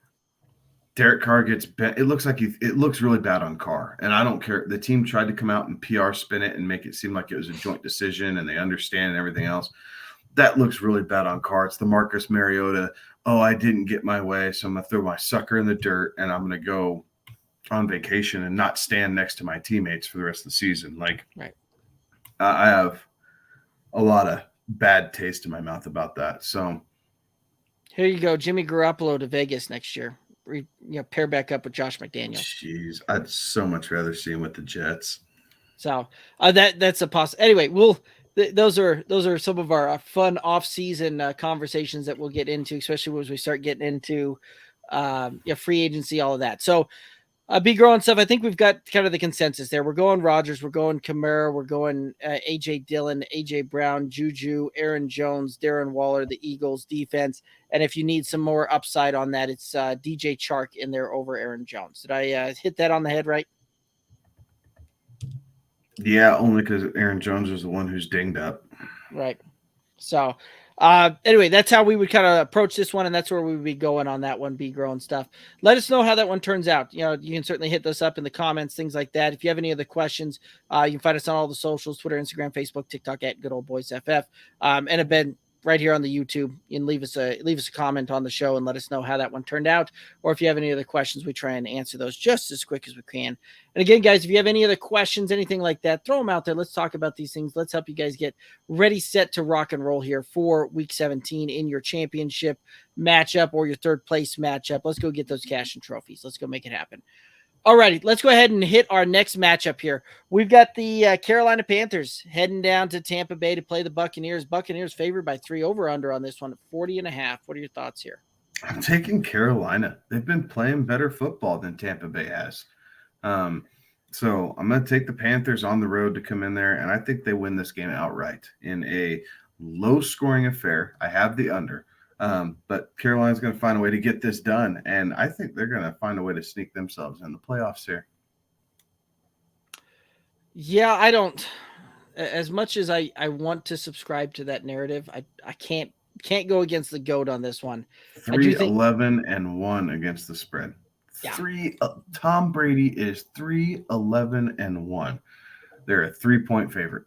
Derek Carr gets bent. It looks like it looks really bad on Carr. And I don't care. The team tried to come out and PR spin it and make it seem like it was a joint decision and they understand and everything else. That looks really bad on Carr. It's the Marcus Mariota, I didn't get my way, so I'm going to throw my sucker in the dirt and I'm going to go on vacation and not stand next to my teammates for the rest of the season. Like, right. I have a lot of bad taste in my mouth about that. So here you go. Jimmy Garoppolo to Vegas next year. Pair back up with Josh McDaniels. Jeez, I'd so much rather see him with the Jets. So that's a possibility. Anyway, those are some of our fun off-season conversations that we'll get into, especially as we start getting into free agency, all of that. So big growing stuff. I think we've got kind of the consensus there. We're going Rodgers, we're going Kamara, we're going AJ Dillon, AJ Brown, Juju, Aaron Jones, Darren Waller, the Eagles defense. And if you need some more upside on that, it's DJ Chark in there over Aaron Jones. Did I hit that on the head right? Yeah, only because Aaron Jones is the one who's dinged up. Right. So anyway, that's how we would kind of approach this one, and that's where we would be going on that one, be growing stuff. Let us know how that one turns out. You can certainly hit us up in the comments, things like that. If you have any other questions, you can find us on all the socials, Twitter, Instagram, Facebook, TikTok at Good Old Boys FF. And have been right here on the YouTube. You can leave us a comment on the show and let us know how that one turned out. Or if you have any other questions, we try and answer those just as quick as we can. And again, guys, if you have any other questions, anything like that, throw them out there. Let's talk about these things. Let's help you guys get ready, set to rock and roll here for week 17 in your championship matchup or your third place matchup. Let's go get those cash and trophies. Let's go make it happen. All righty, let's go ahead and hit our next matchup here. We've got the Carolina Panthers heading down to Tampa Bay to play the Buccaneers. Buccaneers favored by 3 over-under on this one at 40.5. What are your thoughts here? I'm taking Carolina. They've been playing better football than Tampa Bay has. So I'm going to take the Panthers on the road to come in there, and I think they win this game outright in a low-scoring affair. I have the under. But Carolina's going to find a way to get this done, and I think they're going to find a way to sneak themselves in the playoffs here. Yeah, I don't. As much as I want to subscribe to that narrative, I can't go against the GOAT on this one. 3-11-1 against the spread. Yeah. Tom Brady is 3-11-1. They're a 3-point favorite.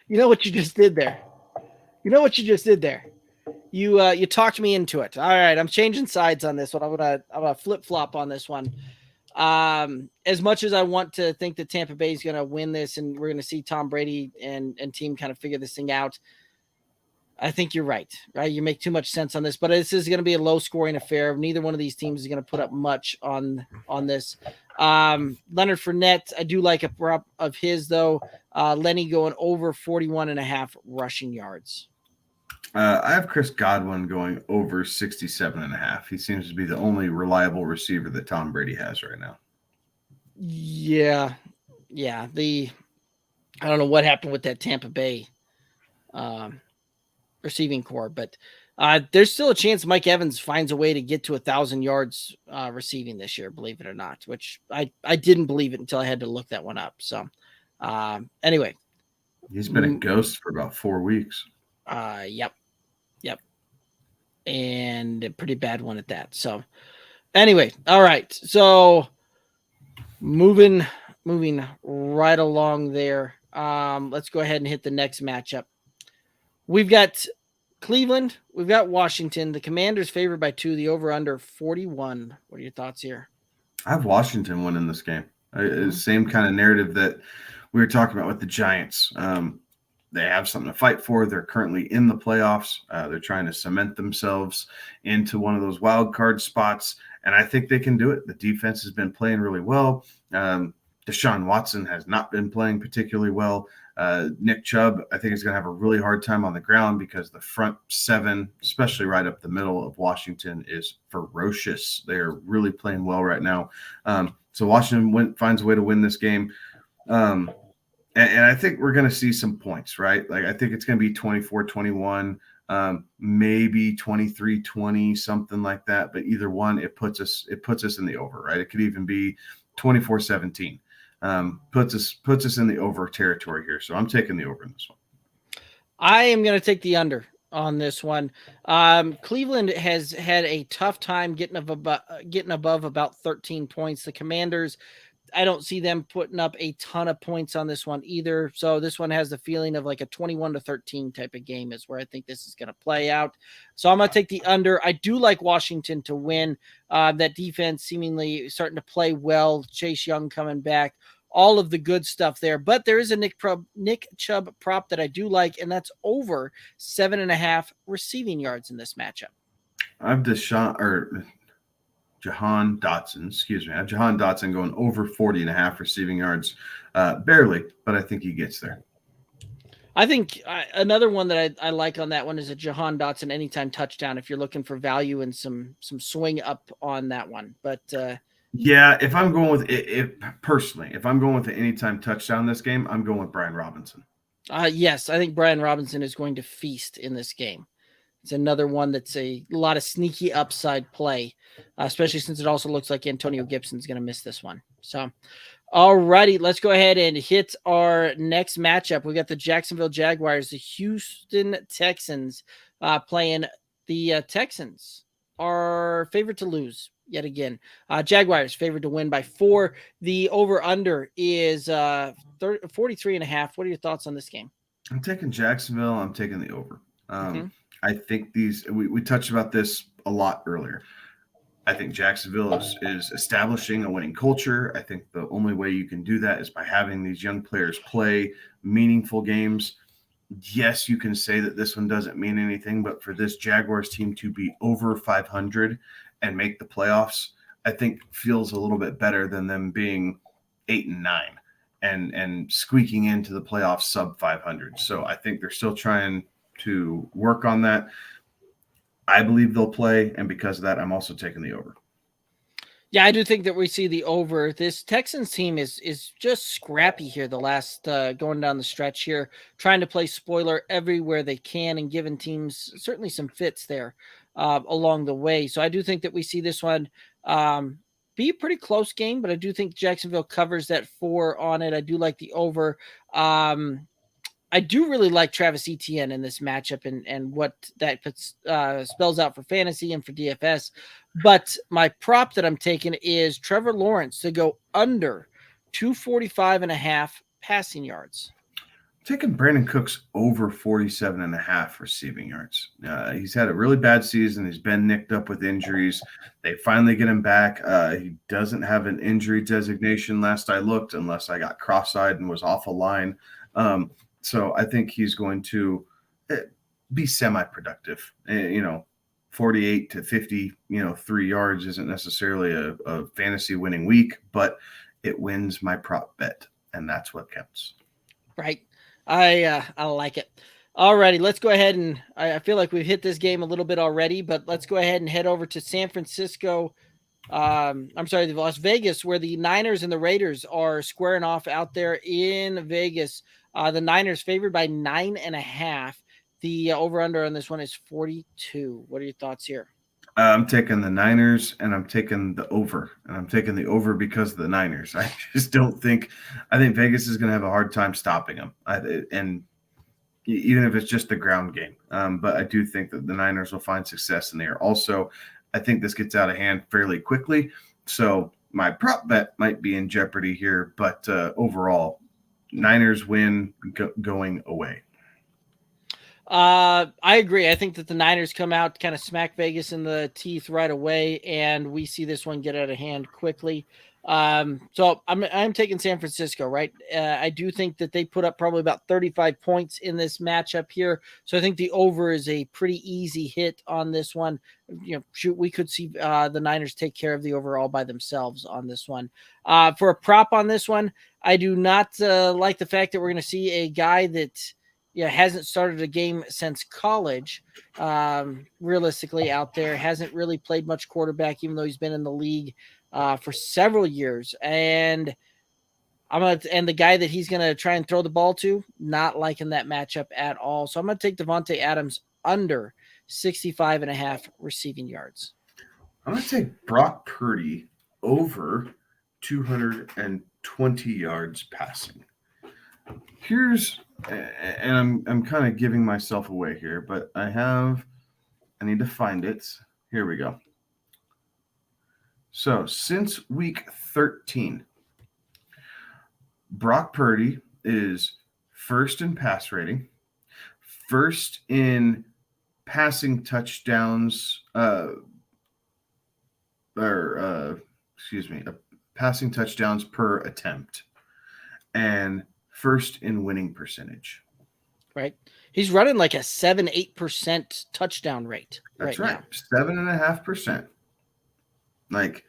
You know what you just did there? You talked me into it. All right, I'm changing sides on this one. I'm gonna flip flop on this one. As much as I want to think that Tampa Bay is gonna win this, and we're gonna see Tom Brady and team kind of figure this thing out, I think you're right. Right, you make too much sense on this, but this is going to be a low scoring affair. Neither one of these teams is going to put up much on this. Leonard Fournette, I do like a prop of his though. Lenny going over 41.5 rushing yards. I have Chris Godwin going over 67.5. He seems to be the only reliable receiver that Tom Brady has right now. Yeah. I don't know what happened with that Tampa Bay receiving core, but there's still a chance Mike Evans finds a way to get to 1,000 yards receiving this year, believe it or not, which I didn't believe it until I had to look that one up. So anyway, he's been a ghost for about 4 weeks. Yep. And a pretty bad one at that. So anyway, all right. So moving right along there. Let's go ahead and hit the next matchup. We've got Cleveland. We've got Washington. The Commanders favored by 2, the over-under 41. What are your thoughts here? I have Washington winning this game. Same kind of narrative that we were talking about with the Giants. They have something to fight for. They're currently in the playoffs. They're trying to cement themselves into one of those wild card spots, and I think they can do it. The defense has been playing really well. Deshaun Watson has not been playing particularly well. Nick Chubb, I think, is going to have a really hard time on the ground because the front seven, especially right up the middle of Washington, is ferocious. They're really playing well right now. So Washington finds a way to win this game. And I think we're going to see some points, right? Like, I think it's going to be 24-21, maybe 23-20, something like that. But either one, it puts us in the over, right? It could even be 24-17. puts us in the over territory here. So I'm taking the over in this one. I am going to take the under on this one. Cleveland has had a tough time getting above about 13 points. The Commanders, I don't see them putting up a ton of points on this one either. So this one has the feeling of like a 21-13 type of game is where I think this is going to play out. So I'm going to take the under. I do like Washington to win. That defense seemingly starting to play well. Chase Young coming back. All of the good stuff there. But there is a Nick Chubb prop that I do like, and that's over 7.5 receiving yards in this matchup. I have Jahan Dotson, I have Jahan Dotson going over 40.5 receiving yards. Barely, but I think he gets there. I think another one that I like on that one is a Jahan Dotson anytime touchdown if you're looking for value and some swing up on that one. But yeah, if I'm going with if I'm going with the anytime touchdown this game, I'm going with Brian Robinson. Yes, I think Brian Robinson is going to feast in this game. It's another one that's a lot of sneaky upside play, especially since it also looks like Antonio Gibson's going to miss this one. So, all righty, let's go ahead and hit our next matchup. We got the Jacksonville Jaguars, the Houston Texans playing the Texans. Are favored to lose yet again. Jaguars favored to win by 4. The over-under is 43.5. What are your thoughts on this game? I'm taking Jacksonville. I'm taking the over. I think we touched about this a lot earlier. I think Jacksonville is establishing a winning culture. I think the only way you can do that is by having these young players play meaningful games. Yes, you can say that this one doesn't mean anything, but for this Jaguars team to be over 500 and make the playoffs, I think feels a little bit better than them being 8-9 and squeaking into the playoffs sub 500. So I think they're still trying to work on that. I believe they'll play, and because of that, I'm also taking the over. Yeah, I do think that we see the over. This Texans team is just scrappy here the last going down the stretch here, trying to play spoiler everywhere they can and giving teams certainly some fits there along the way. So I do think that we see this one be a pretty close game, but I do think Jacksonville covers that 4 on it. I do like the over. I do really like Travis Etienne in this matchup and what that spells out for fantasy and for DFS. But my prop that I'm taking is Trevor Lawrence to go under 245.5 passing yards. I'm taking Brandon Cooks over 47.5 receiving yards. He's had a really bad season. He's been nicked up with injuries. They finally get him back. He doesn't have an injury designation last I looked, unless I got cross-eyed and was off a line. So I think he's going to be semi-productive. 48 to 50, 3 yards isn't necessarily a fantasy winning week, but it wins my prop bet, and that's what counts. Right. I like it. All righty, let's go ahead and I feel like we've hit this game a little bit already, but let's go ahead and head over to San Francisco. Las Vegas, where the Niners and the Raiders are squaring off out there in Vegas. The Niners favored by 9.5. The over-under on this one is 42. What are your thoughts here? I'm taking the Niners, and I'm taking the over. And I'm taking the over because of the Niners. I just don't think – I think Vegas is going to have a hard time stopping them, and even if it's just the ground game. But I do think that the Niners will find success in there. Also, I think this gets out of hand fairly quickly. So my prop bet might be in jeopardy here, but overall, Niners win going away. I agree. I think that the Niners come out, kind of smack Vegas in the teeth right away, and we see this one get out of hand quickly. So I'm taking San Francisco, right? I do think that they put up probably about 35 points in this matchup here. So I think the over is a pretty easy hit on this one. We could see the Niners take care of the overall by themselves on this one. For a prop on this one, I do not like the fact that we're going to see a guy that hasn't started a game since college, realistically out there, hasn't really played much quarterback, even though he's been in the league for several years. And the guy that he's going to try and throw the ball to, not liking that matchup at all. So I'm going to take Devontae Adams under 65.5 receiving yards. I'm going to take Brock Purdy over 220 20 yards passing. And I'm kind of giving myself away here, but I need to find it. Here we go. So since week 13, Brock Purdy is first in pass rating, first in passing touchdowns, passing touchdowns per attempt, and first in winning percentage. Right. He's running like a 7-8% touchdown rate. That's right. Now. 7.5%. Like,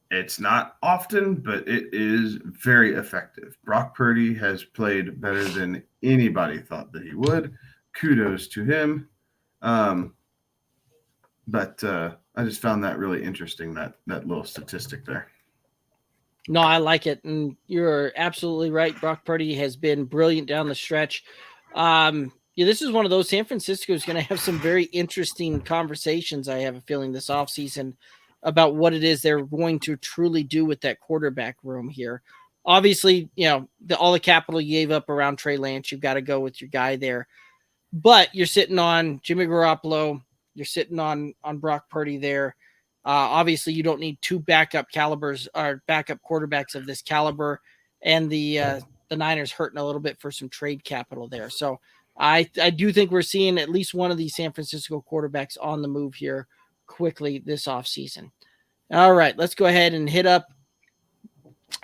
it's not often, but it is very effective. Brock Purdy has played better than anybody thought that he would. Kudos to him. But I just found that really interesting, that little statistic there. No, I like it. And you're absolutely right. Brock Purdy has been brilliant down the stretch. This is one of those. San Francisco is going to have some very interesting conversations, I have a feeling, this offseason about what it is they're going to truly do with that quarterback room here. Obviously, all the capital you gave up around Trey Lance, you've got to go with your guy there. But you're sitting on Jimmy Garoppolo. You're sitting on Brock Purdy there. Obviously, you don't need two backup quarterbacks of this caliber, and the Niners hurting a little bit for some trade capital there. So I do think we're seeing at least one of these San Francisco quarterbacks on the move here quickly this offseason. All right, let's go ahead and hit up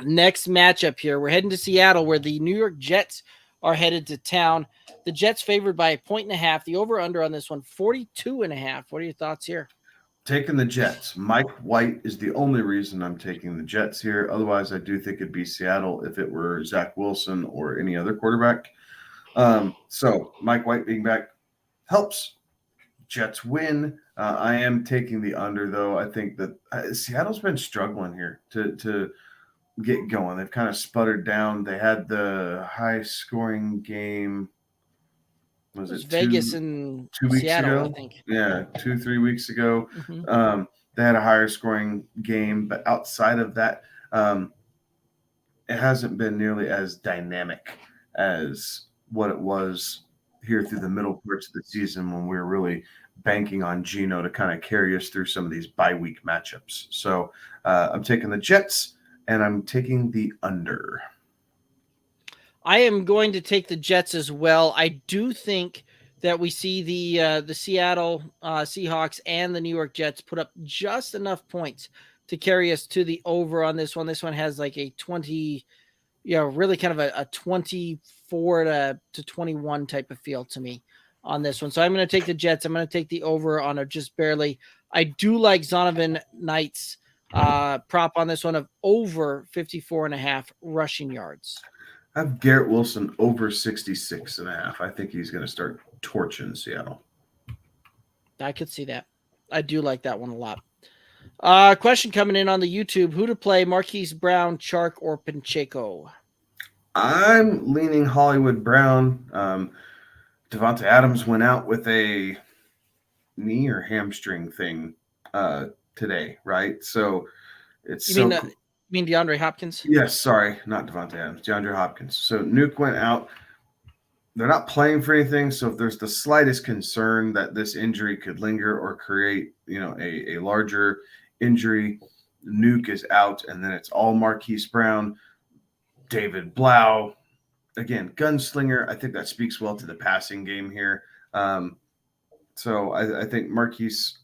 next matchup here. We're heading to Seattle, where the New York Jets are headed to town. The Jets favored by 1.5. The over-under on this one, 42.5. What are your thoughts here? Taking the Jets. Mike White is the only reason I'm taking the Jets here. Otherwise, I do think it'd be Seattle if it were Zach Wilson or any other quarterback. So Mike White being back helps. Jets win. I am taking the under, though. I think that Seattle's been struggling here to get going. They've kind of sputtered down. They had the high-scoring game. Was it Vegas and 2 weeks Seattle, ago? I think. Yeah, 2-3 weeks ago. Mm-hmm. They had a higher scoring game, but outside of that, it hasn't been nearly as dynamic as what it was here through the middle parts of the season when we were really banking on Geno to kind of carry us through some of these bye-week matchups. So I'm taking the Jets, and I'm taking the under. I am going to take the Jets as well. I do think that we see the Seattle Seahawks and the New York Jets put up just enough points to carry us to the over on this one. This one has like a 20, really kind of a 24 to 21 type of feel to me on this one. So I'm going to take the Jets. I'm going to take the over on it just barely. I do like Zonovan Knight's prop on this one of over 54.5 rushing yards. I have Garrett Wilson over 66.5. I think he's going to start torching Seattle. I could see that. I do like that one a lot. Question coming in on the YouTube: who to play, Marquise Brown, Chark, or Pacheco? I'm leaning Hollywood Brown. Devontae Adams went out with a knee or hamstring thing today, right? So it's You mean DeAndre Hopkins? Yes, sorry, not Devontae Adams, DeAndre Hopkins. So Nuke went out. They're not playing for anything, so if there's the slightest concern that this injury could linger or create, a larger injury, Nuke is out, and then it's all Marquise Brown, David Blau. Again, gunslinger. I think that speaks well to the passing game here. So I think Marquise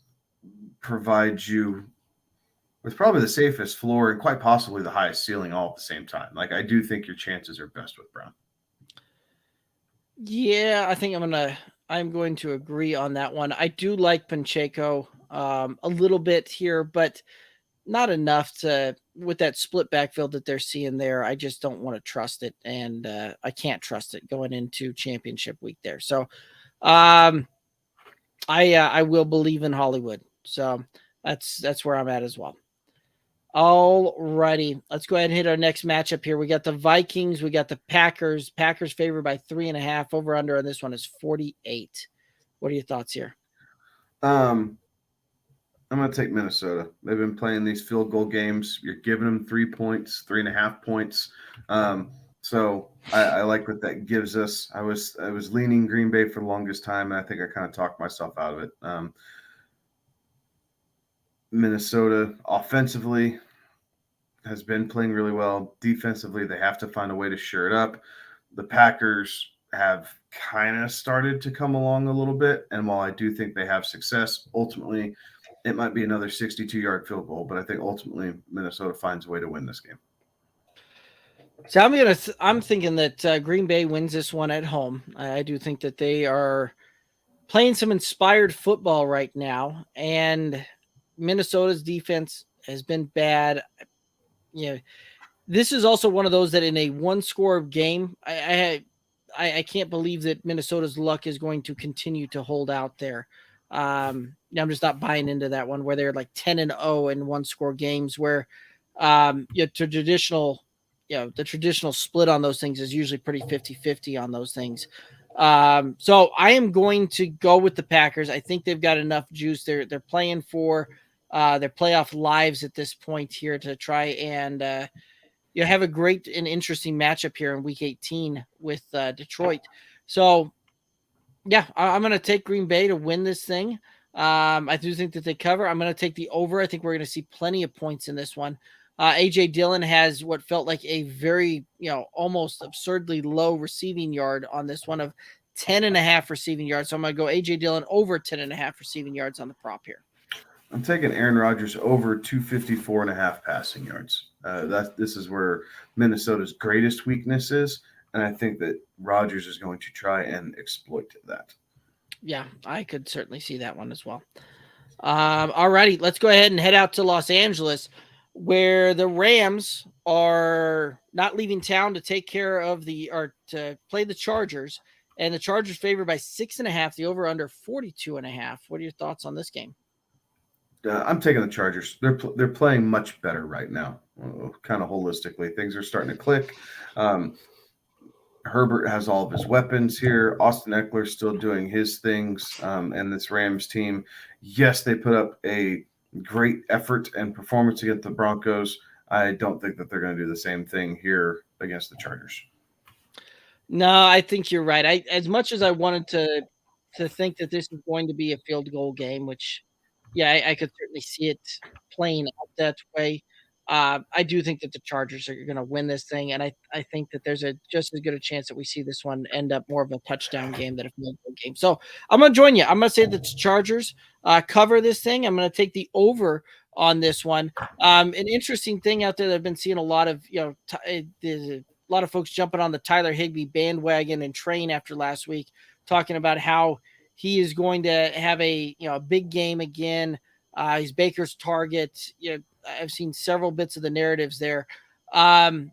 provides you with probably the safest floor and quite possibly the highest ceiling all at the same time. Like, I do think your chances are best with Brown. Yeah, I think I'm going to agree on that one. I do like Pacheco a little bit here, but not enough with that split backfield that they're seeing there. I just don't want to trust it, and I can't trust it going into championship week there. So I will believe in Hollywood. So that's where I'm at as well. All righty. Let's go ahead and hit our next matchup here. We got the Vikings. We got the Packers. Packers favored by 3.5. Over under on this one is 48. What are your thoughts here? I'm I'm going to take Minnesota. They've been playing these field goal games. You're giving them 3 points, 3.5 points. So I like what that gives us. I was leaning Green Bay for the longest time, and I think I kind of talked myself out of it. Minnesota offensively has been playing really well. Defensively, they have to find a way to shore it up. The Packers have kind of started to come along a little bit, and while I do think they have success, ultimately it might be another 62-yard field goal, but I think ultimately Minnesota finds a way to win this game. So I'm thinking that Green Bay wins this one at home. I do think that they are playing some inspired football right now, and Minnesota's defense has been bad. This is also one of those that in a one-score game, I can't believe that Minnesota's luck is going to continue to hold out there. I'm just not buying into that one where they're like 10-0 in one-score games where the traditional split on those things is usually pretty 50-50 on those things. So I am going to go with the Packers. I think they've got enough juice. They're playing for their playoff lives at this point here to try and have a great and interesting matchup here in Week 18 with Detroit. So, yeah, I'm going to take Green Bay to win this thing. I do think that they cover. I'm going to take the over. I think we're going to see plenty of points in this one. A.J. Dillon has what felt like a very, almost absurdly low receiving yard on this one of 10.5 receiving yards. So I'm going to go A.J. Dillon over 10.5 receiving yards on the prop here. I'm taking Aaron Rodgers over 254.5 passing yards. This is where Minnesota's greatest weakness is, and I think that Rodgers is going to try and exploit that. Yeah, I could certainly see that one as well. All righty, let's go ahead and head out to Los Angeles, where the Rams are not leaving town to take care of to play the Chargers, and the Chargers favored by 6.5. The over under 42.5. What are your thoughts on this game? I'm taking the Chargers. They're playing much better right now, kind of holistically. Things are starting to click. Herbert has all of his weapons here. Austin Eckler's still doing his things. And this Rams team, yes, they put up a great effort and performance against the Broncos. I don't think that they're going to do the same thing here against the Chargers. No, I think you're right. As much as I wanted to think that this is going to be a field goal game, which – yeah, I could certainly see it playing out that way. I do think that the Chargers are going to win this thing, and I think that there's just as good a chance that we see this one end up more of a touchdown game than a field goal game. So I'm going to join you. I'm going to say that the Chargers cover this thing. I'm going to take the over on this one. An interesting thing out there that I've been seeing a lot of, there's a lot of folks jumping on the Tyler Higbee bandwagon and train after last week, talking about how he is going to have a big game again. He's Baker's target. I've seen several bits of the narratives there. The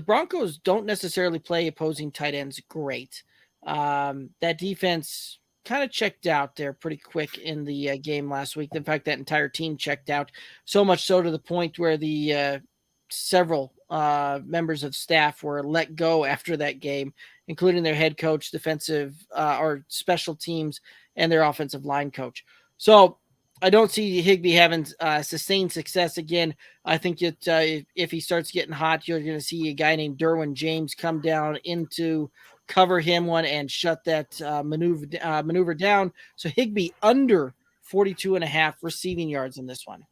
Broncos don't necessarily play opposing tight ends great. That defense kind of checked out there pretty quick in the game last week. In fact, that entire team checked out, so much so to the point where the several members of staff were let go after that game, including their head coach, defensive or special teams, and their offensive line coach. So I don't see Higbee having sustained success again. I think that if he starts getting hot, you're going to see a guy named Derwin James come down into cover him one and shut that maneuver down. So Higbee under 42.5 receiving yards in this one.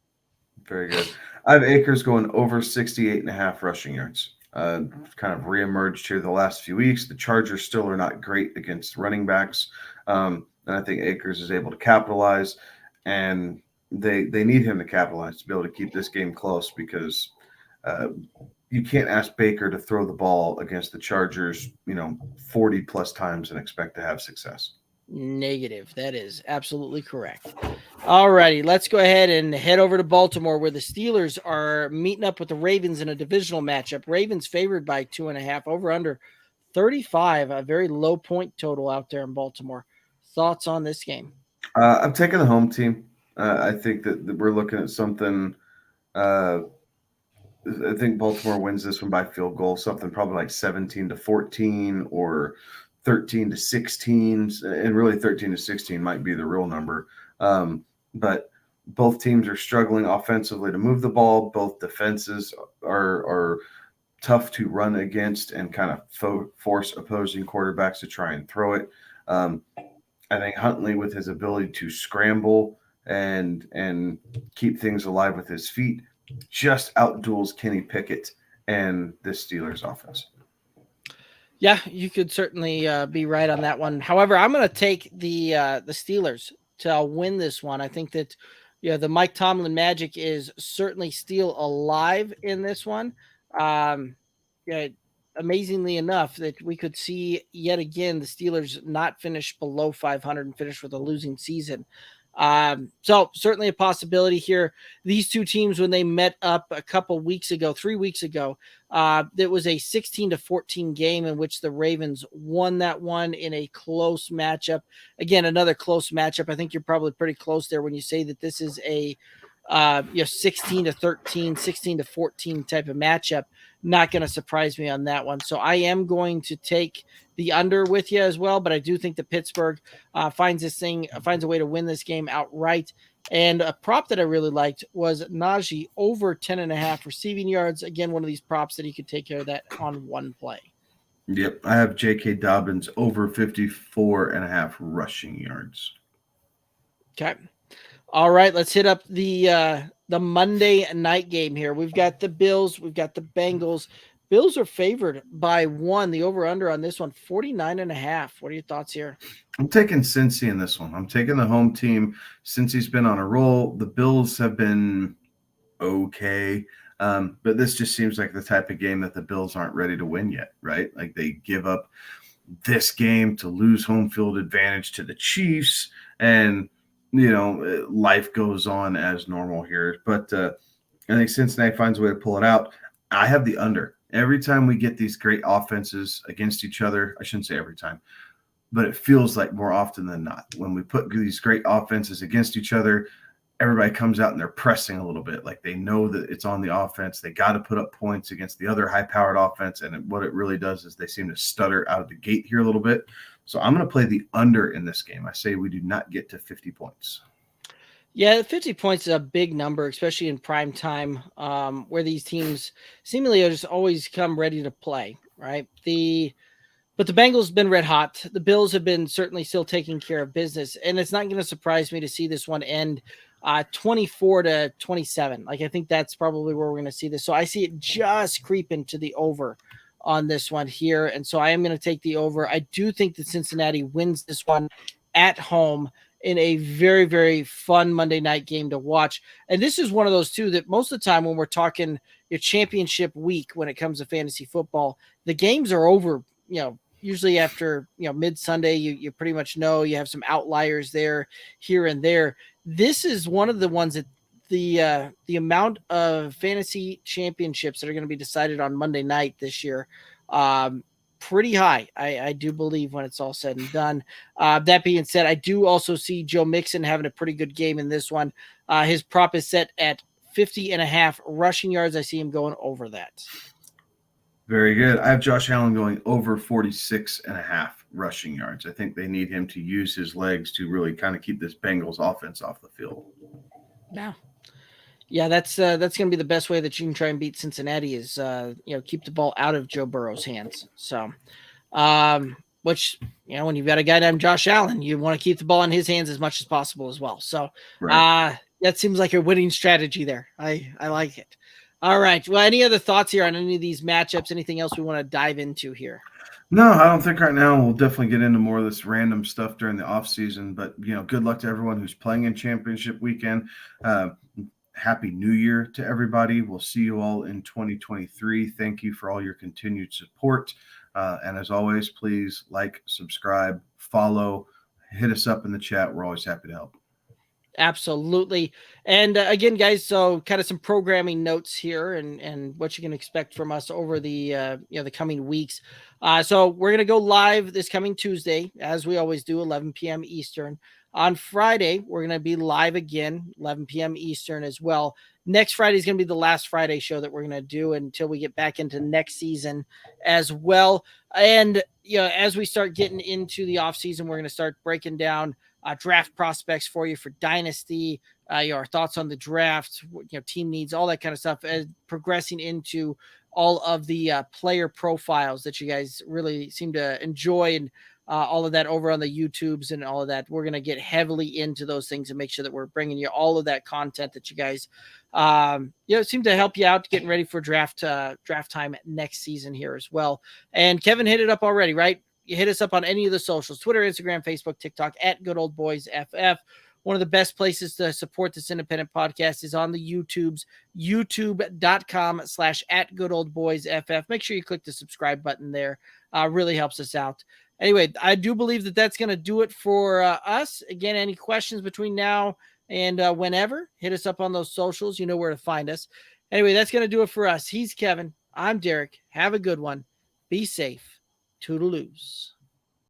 Very good. I have Akers going over 68.5 rushing yards. Kind of reemerged here the last few weeks. The Chargers still are not great against running backs. And I think Akers is able to capitalize. And they need him to capitalize to be able to keep this game close because you can't ask Baker to throw the ball against the Chargers, 40 plus times and expect to have success. Negative. That is absolutely correct. All righty, let's go ahead and head over to Baltimore, where the Steelers are meeting up with the Ravens in a divisional matchup. Ravens favored by 2.5, over under 35, a very low point total out there in Baltimore. Thoughts on this game? I'm taking the home team. I think that we're looking at something. I think Baltimore wins this one by field goal, something probably like 17-14 or 13-16, and really 13-16 might be the real number. But Both teams are struggling offensively to move the ball. Both defenses are tough to run against and kind of force opposing quarterbacks to try and throw it. I think Huntley, with his ability to scramble and keep things alive with his feet, just outduels Kenny Pickett and the Steelers offense. Yeah, you could certainly be right on that one. However, I'm going to take the Steelers to win this one. I think that the Mike Tomlin magic is certainly still alive in this one. Yeah, amazingly enough, that we could see yet again the Steelers not finish below 500 and finish with a losing season. So certainly a possibility here. These two teams, when they met up a couple weeks ago, 3 weeks ago, it was a 16-14 game in which the Ravens won that one in a close matchup. Again, another close matchup. I think you're probably pretty close there when you say that this is a 16-13, 16-14 type of matchup. Not going to surprise me on that one. So I am going to take the under with you as well, but I do think that Pittsburgh finds a way to win this game outright. And a prop that I really liked was Najee over 10.5 receiving yards. Again, one of these props that he could take care of that on one play. Yep, I have J.K. Dobbins over 54.5 rushing yards. Okay. All right, let's hit up the Monday night game here. We've got the Bills, we've got the Bengals. Bills are favored by 1. The over-under on this one, 49.5. What are your thoughts here? I'm taking Cincy in this one. I'm taking the home team. Cincy's been on a roll. The Bills have been okay, but this just seems like the type of game that the Bills aren't ready to win yet, right? Like they give up this game to lose home field advantage to the Chiefs, and life goes on as normal here. But I think Cincinnati finds a way to pull it out. I have the under. Every time we get these great offenses against each other, I shouldn't say every time, but it feels like more often than not, when we put these great offenses against each other, everybody comes out and they're pressing a little bit. Like they know that it's on the offense. They got to put up points against the other high-powered offense. And what it really does is they seem to stutter out of the gate here a little bit. So I'm going to play the under in this game. I say we do not get to 50 points. Yeah, 50 points is a big number, especially in prime time, where these teams seemingly just always come ready to play, right? But the Bengals have been red hot. The Bills have been certainly still taking care of business, and it's not going to surprise me to see this one end 24-27. Like I think that's probably where we're going to see this. So I see it just creeping to the over on this one here, and so I am going to take the over. I do think that Cincinnati wins this one at home in a very, very fun Monday night game to watch. And this is one of those two that most of the time when we're talking your championship week, when it comes to fantasy football, the games are over, usually after, mid Sunday, you pretty much know you have some outliers there, here and there. This is one of the ones that the amount of fantasy championships that are going to be decided on Monday night this year, pretty high, I do believe, when it's all said and done. That being said, I do also see Joe Mixon having a pretty good game in this one. His prop is set at 50.5 rushing yards. I see him going over that. Very good. I have Josh Allen going over 46.5 rushing yards. I think they need him to use his legs to really kind of keep this Bengals offense off the field. Yeah, that's going to be the best way that you can try and beat Cincinnati is keep the ball out of Joe Burrow's hands. So, which when you've got a guy named Josh Allen, you want to keep the ball in his hands as much as possible as well. So, right. That seems like a winning strategy there. I like it. All right. Well, any other thoughts here on any of these matchups? Anything else we want to dive into here? No, I don't think right now. We'll definitely get into more of this random stuff during the offseason. But, good luck to everyone who's playing in championship weekend. Happy New Year to everybody. We'll see you all in 2023. Thank you for all your continued support. And as always, please like, subscribe, follow, hit us up in the chat. We're always happy to help. Absolutely. And again, guys, so kind of some programming notes here and what you can expect from us over the the coming weeks. So we're going to go live this coming Tuesday, as we always do, 11 p.m. Eastern. On Friday, we're going to be live again, 11 p.m. Eastern as well. Next Friday is going to be the last Friday show that we're going to do until we get back into next season as well. And, as we start getting into the off season, we're going to start breaking down draft prospects for you for Dynasty, our thoughts on the draft, team needs, all that kind of stuff, as progressing into all of the player profiles that you guys really seem to enjoy, and all of that over on the YouTubes and all of that. We're going to get heavily into those things and make sure that we're bringing you all of that content that you guys, seem to help you out getting ready for draft time next season here as well. And Kevin hit it up already, right? You hit us up on any of the socials, Twitter, Instagram, Facebook, TikTok, at Good Old Boys FF. One of the best places to support this independent podcast is on the YouTubes, youtube.com/@goodoldboysff. Make sure you click the subscribe button there. Really helps us out. Anyway, I do believe that that's going to do it for us. Again, any questions between now and whenever, hit us up on those socials. You know where to find us. Anyway, that's going to do it for us. He's Kevin. I'm Derek. Have a good one. Be safe. Toodaloos.